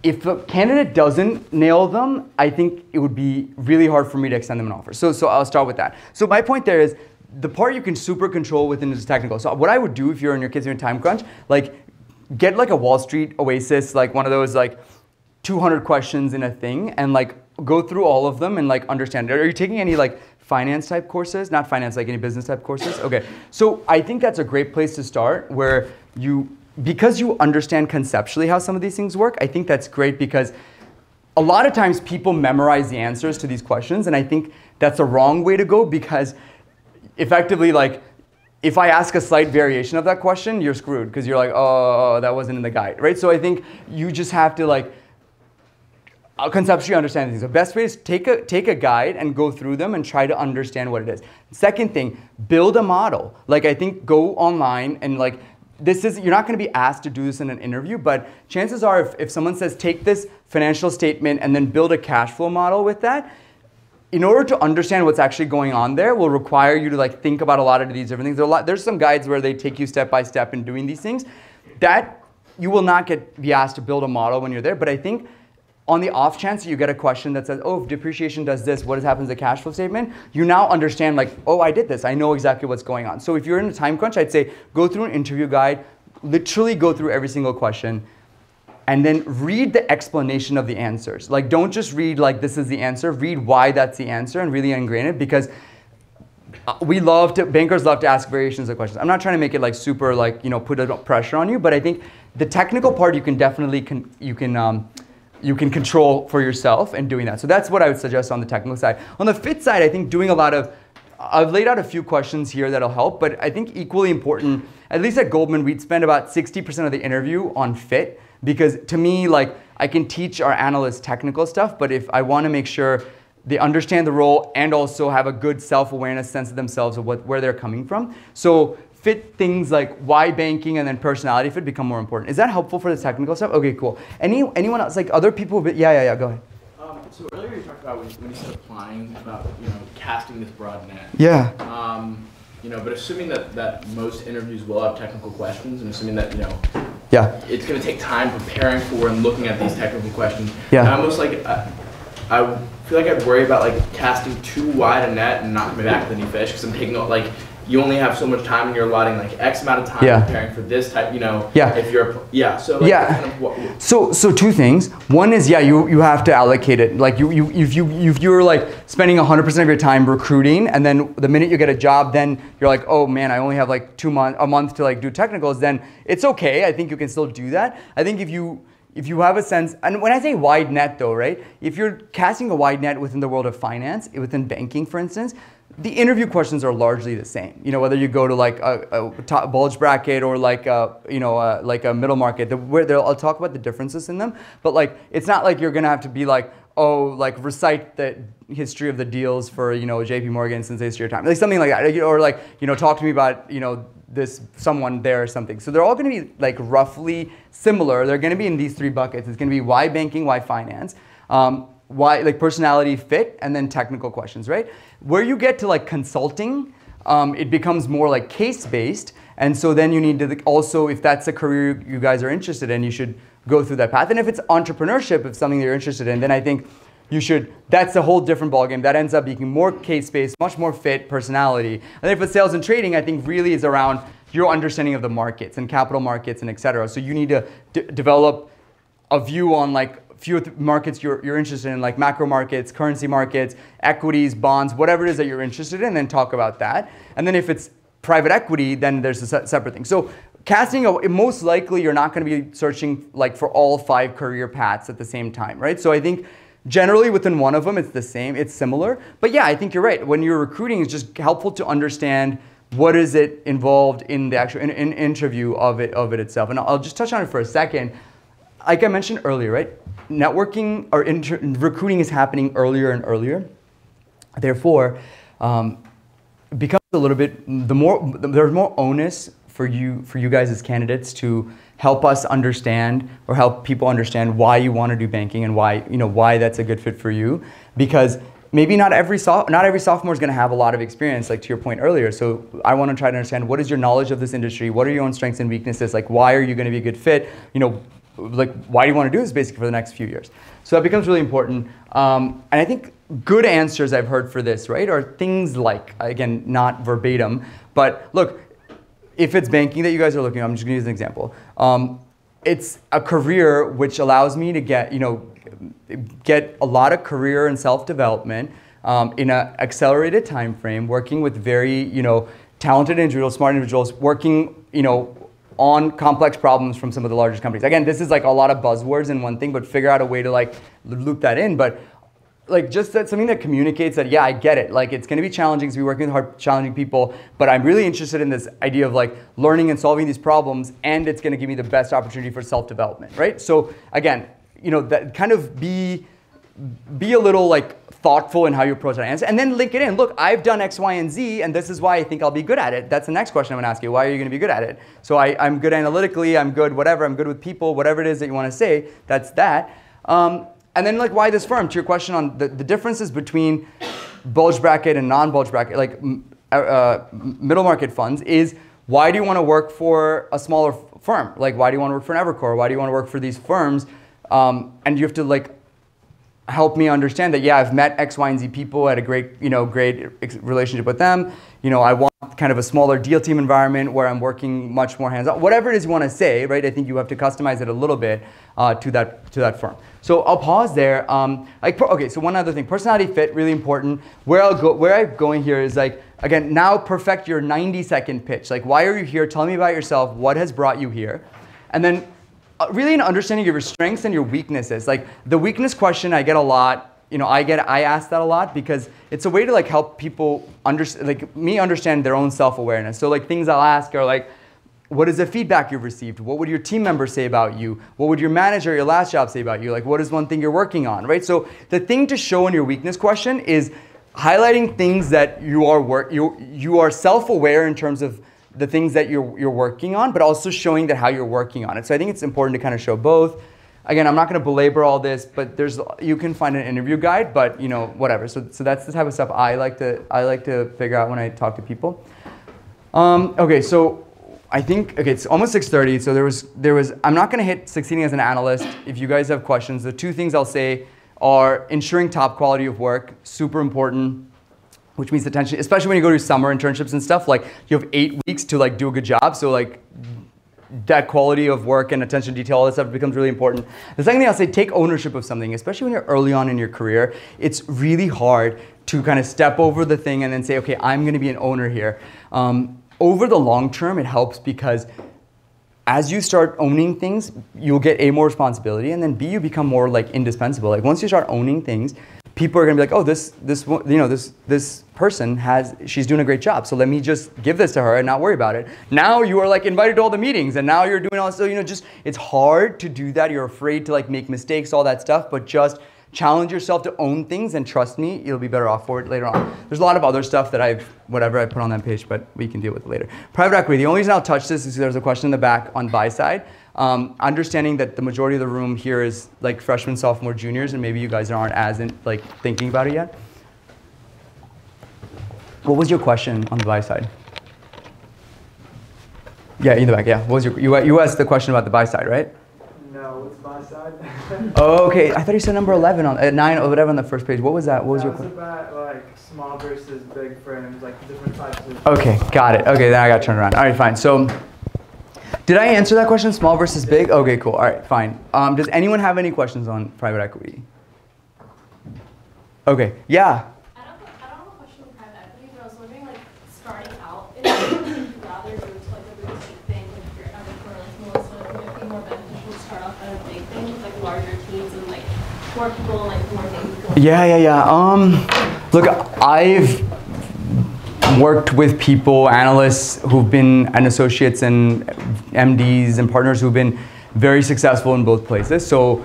if a candidate doesn't nail them, I think it would be really hard for me to extend them an offer. So I'll start with that. So my point there is, the part you can super control within is technical. So what I would do if you're in your kids are in time crunch, like get like a Wall Street Oasis, like one of those like 200 questions in a thing, and like go through all of them and like understand. Are you taking any like finance type courses? Not finance, like any business type courses? Okay, so I think that's a great place to start, where because you understand conceptually how some of these things work. I think that's great, because a lot of times people memorize the answers to these questions, and I think that's a wrong way to go, because effectively, like, if I ask a slight variation of that question, you're screwed, because you're like, oh, that wasn't in the guide, right? So I think you just have to like conceptually understand things. The best way is take a guide and go through them and try to understand what it is. Second thing, build a model. Like, I think go online and like, you're not going to be asked to do this in an interview, but chances are if someone says take this financial statement and then build a cash flow model with that, in order to understand what's actually going on there will require you to like think about a lot of these different things. There's some guides where they take you step by step in doing these things. That you will not be asked to build a model when you're there, but I think on the off chance that you get a question that says, oh, if depreciation does this, what happens to the cash flow statement? You now understand like, oh, I did this. I know exactly what's going on. So if you're in a time crunch, I'd say go through an interview guide, literally go through every single question, and then read the explanation of the answers. Like, don't just read like, this is the answer. Read why that's the answer and really ingrain it, because bankers love to ask variations of questions. I'm not trying to make it like super like, put a pressure on you, but I think the technical part you can definitely, you can control for yourself in doing that. So that's what I would suggest on the technical side. On the fit side, I think doing a lot of, I've laid out a few questions here that'll help, but I think equally important, at least at Goldman, we'd spend about 60% of the interview on fit, because to me, like, I can teach our analysts technical stuff, but if I want to make sure they understand the role and also have a good self-awareness sense of themselves of where they're coming from. So fit things like why banking and then personality fit become more important. Is that helpful for the technical stuff? Okay, cool. Anyone else, like other people? Yeah, go ahead. So earlier you talked about when you said applying, about casting this broad net. Yeah. But assuming that most interviews will have technical questions, and assuming that yeah, it's going to take time preparing for and looking at these technical questions. Yeah. I almost like I feel like I'd worry about like casting too wide a net and not coming back with any fish, because I'm taking like, you only have so much time and you're allotting like X amount of time preparing for this type, Yeah. if you're, so like kind of So two things. One is, you have to allocate it. Like if you're like spending 100% of your time recruiting, and then the minute you get a job, then you're like, oh man, I only have like a month to like do technicals, then it's okay. I think you can still do that. I think if you have a sense, and when I say wide net though, right? If you're casting a wide net within the world of finance, within banking, for instance, the interview questions are largely the same. Whether you go to like a top bulge bracket or like like a middle market, I'll talk about the differences in them. But like, it's not like you're gonna have to be like, oh, like recite the history of the deals for JP Morgan since the history of time, like something like that, or like talk to me about this someone there or something. So they're all going to be like roughly similar. They're going to be in these 3 buckets. It's going to be why banking, why finance, why like personality fit, and then technical questions, right? Where you get to like consulting, it becomes more like case-based. And so then you need to also, if that's a career you guys are interested in, you should go through that path. And if it's entrepreneurship, if it's something that you're interested in, then I think that's a whole different ballgame. That ends up being more case-based, much more fit, personality. And if it's sales and trading, I think really is around your understanding of the markets and capital markets and et cetera. So you need to develop a view on like few markets you're interested in, like macro markets, currency markets, equities, bonds, whatever it is that you're interested in, and then talk about that. And then if it's private equity, then there's a separate thing. So most likely you're not going to be searching like for all 5 career paths at the same time, right? So I think generally within one of them, it's the same, it's similar. But yeah, I think you're right. When you're recruiting, it's just helpful to understand what is it involved in the actual interview of it itself. And I'll just touch on it for a second. Like I mentioned earlier, right? Networking or recruiting is happening earlier and earlier. Therefore, becomes a little bit, there's more onus for you guys as candidates to help us understand or help people understand why you want to do banking and why that's a good fit for you. Because maybe not every sophomore is going to have a lot of experience, like to your point earlier. So I want to try to understand, what is your knowledge of this industry? What are your own strengths and weaknesses? Like, why are you going to be a good fit? Like, why do you want to do this basically for the next few years? So that becomes really important. And I think good answers I've heard for this, right, are things like, again, not verbatim, but look, if it's banking that you guys are looking at, I'm just going to use an example. It's a career which allows me to get a lot of career and self-development in an accelerated time frame, working with very, talented individuals, smart individuals, working, on complex problems from some of the largest companies. Again, this is like a lot of buzzwords in one thing, but figure out a way to like loop that in. But like just that something that communicates that, yeah, I get it. Like it's going to be challenging to be working with hard, challenging people, but I'm really interested in this idea of like learning and solving these problems, and it's going to give me the best opportunity for self-development, right? So again, that kind of be a little like thoughtful in how you approach that answer, and then link it in. Look, I've done X, Y, and Z, and this is why I think I'll be good at it. That's the next question I'm going to ask you. Why are you going to be good at it? So I'm good analytically. I'm good whatever. I'm good with people. Whatever it is that you want to say, that's that. And then like why this firm? To your question on the differences between bulge bracket and non-bulge bracket, like middle market funds, is why do you want to work for a smaller firm? Like why do you want to work for an Evercore? Why do you want to work for these firms? And you have to like help me understand that, yeah, I've met X, Y, and Z people, had a great, great relationship with them. I want kind of a smaller deal team environment where I'm working much more hands-on. Whatever it is you want to say, right? I think you have to customize it a little bit to that firm. So I'll pause there. Okay, so one other thing, personality fit, really important. Where I'm going here is like, again, now perfect your 90-second pitch. Like, why are you here? Tell me about yourself. What has brought you here? And then really an understanding of your strengths and your weaknesses. Like the weakness question I get a lot, I ask that a lot because it's a way to like help people understand their own self-awareness. So like things I'll ask are like, what is the feedback you've received? What would your team members say about you? What would your manager at your last job say about you? Like what is one thing you're working on, right? So the thing to show in your weakness question is highlighting things that you are self-aware in terms of the things that you're working on, but also showing that how you're working on it. So I think it's important to kind of show both. Again, I'm not going to belabor all this, but you can find an interview guide, but whatever. So that's the type of stuff I like to figure out when I talk to people. Okay, so I think it's almost 6:30. So there was. I'm not going to hit succeeding as an analyst. If you guys have questions, the two things I'll say are ensuring top quality of work, super important. Which means attention, especially when you go to summer internships and stuff, like you have 8 weeks to like do a good job. So like that quality of work and attention to detail, all that stuff becomes really important. The second thing I'll say, take ownership of something, especially when you're early on in your career. It's really hard to kind of step over the thing and then say, okay, I'm gonna be an owner here. Over the long term, it helps because as you start owning things, you'll get A, more responsibility, and then B, you become more like indispensable. Like once you start owning things, people are gonna be like, oh, this person she's doing a great job. So let me just give this to her and not worry about it. Now you are like invited to all the meetings, and now you're doing all this. So it's hard to do that. You're afraid to like make mistakes, all that stuff. But just challenge yourself to own things, and trust me, you'll be better off for it later on. There's a lot of other stuff that I put on that page, but we can deal with it later. Private equity. The only reason I'll touch this is there's a question in the back on buy side. Understanding that the majority of the room here is like freshmen, sophomore, juniors, and maybe you guys aren't as thinking about it yet. What was your question on the buy side? Yeah, in the back. Yeah. What was you asked the question about the buy side, right? No, what's buy side? Oh, okay. I thought you said number 11 on 9 or whatever on the first page. What was that? What was your question? It's about like small versus big firms, like different types of. Okay, got it. Okay, then I got turned around. All right, fine. So. Did I answer that question, small versus big? Okay, cool. All right, fine. Does anyone have any questions on private equity? Okay, yeah. I don't have a question on private equity, but I was wondering, like, starting out, if you rather go to like a boutique thing, like your Evercore, like Melissa, would it be more beneficial to start off at a big thing with like larger teams and like more people and like more things going on? Yeah. Look, I've worked with people, analysts who've been and associates and MDs and partners who've been very successful in both places. So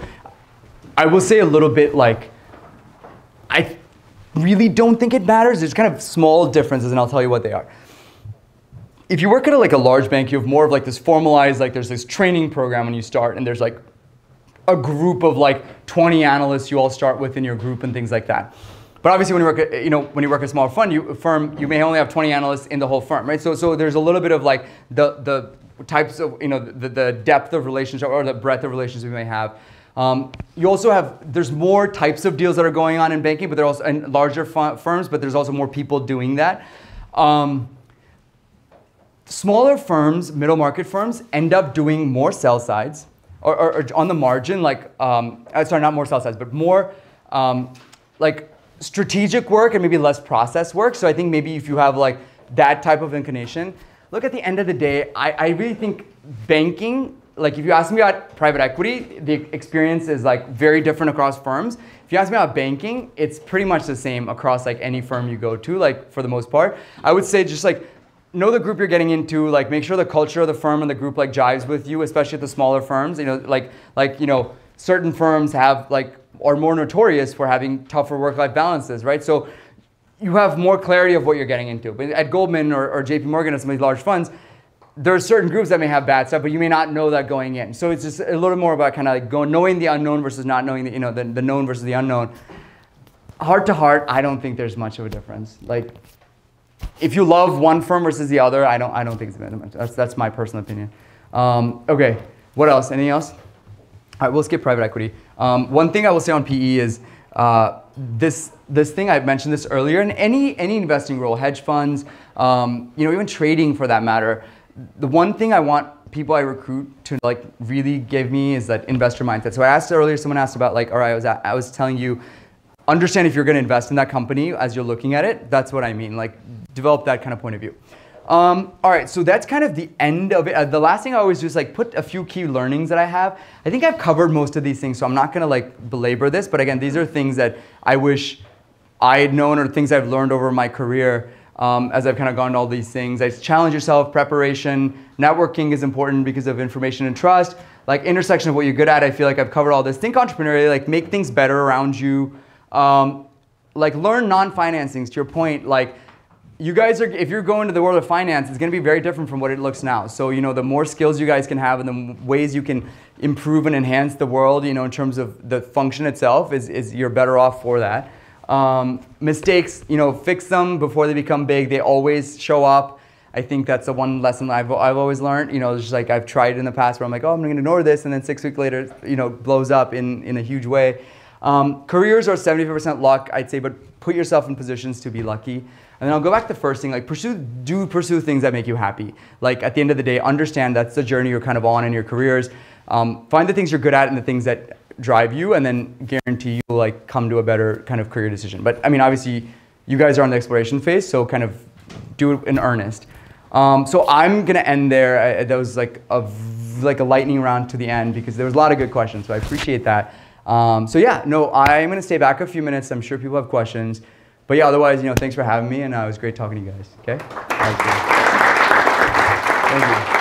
I will say a little bit like, really don't think it matters. There's kind of small differences, and I'll tell you what they are. If you work at a large bank, you have more of like this formalized, like there's this training program when you start, and there's like a group of like 20 analysts you all start with in your group and things like that. But obviously, when you work at, when you work at a small firm, you may only have 20 analysts in the whole firm, right? So there's a little bit of like the types of, the depth of relationship or the breadth of relations we may have. You also have, there's more types of deals that are going on in banking, but there are also in larger firms, but there's also more people doing that. Smaller firms, middle market firms, end up doing more sell sides, or on the margin, like, sorry, not more sell sides, but more like strategic work and maybe less process work. So I think maybe if you have like that type of inclination, look, at the end of the day, I really think banking, like if you ask me about private equity, the experience is like very different across firms. If you ask me about banking, it's pretty much the same across like any firm you go to, like for the most part. I would say just like know the group you're getting into, like make sure the culture of the firm and the group like jives with you, especially at the smaller firms. Certain firms have like, are more notorious for having tougher work-life balances, right? So you have more clarity of what you're getting into. But at Goldman or JP Morgan or some of these large funds, there are certain groups that may have bad stuff, but you may not know that going in. So it's just a little more about kind of like knowing the unknown versus not knowing the known versus the unknown. Heart to heart, I don't think there's much of a difference. Like, if you love one firm versus the other, I don't think it's very much. That's my personal opinion. Okay, what else? Anything else? All right, we'll skip private equity. One thing I will say on PE is this thing, I've mentioned this earlier, in any investing role, hedge funds, even trading for that matter, the one thing I want people I recruit to like really give me is that investor mindset. So I asked earlier, someone asked about like, all right, I was telling you, understand if you're going to invest in that company as you're looking at it. That's what I mean, like develop that kind of point of view. All right, so that's kind of the end of it. The last thing I always do is like put a few key learnings that I have. I think I've covered most of these things, so I'm not going to like belabor this. But again, these are things that I wish I had known or things I've learned over my career as I've kind of gone to all these things. I challenge yourself, preparation, networking is important because of information and trust. Like intersection of what you're good at, I feel like I've covered all this. Think entrepreneurially, like make things better around you. Like learn non-financings, to your point, like you guys are, if you're going to the world of finance, it's going to be very different from what it looks now. So, the more skills you guys can have and the ways you can improve and enhance the world, in terms of the function itself, is you're better off for that. Mistakes, fix them before they become big. They always show up. I think that's the one lesson I've always learned. It's just like I've tried in the past where I'm like, oh, I'm going to ignore this, and then 6 weeks later, blows up in a huge way. Careers are 75% luck, I'd say, but put yourself in positions to be lucky. And then I'll go back to the first thing, like pursue things that make you happy. Like at the end of the day, understand that's the journey you're kind of on in your careers. Find the things you're good at and the things that drive you, and then guarantee you'll like come to a better kind of career decision. But I mean, obviously, you guys are on the exploration phase, so kind of do it in earnest. So I'm gonna end there. That was like a lightning round to the end because there was a lot of good questions, so I appreciate that. So yeah, no, I'm gonna stay back a few minutes. I'm sure people have questions. But yeah, otherwise, thanks for having me, and it was great talking to you guys. Okay? Thank you.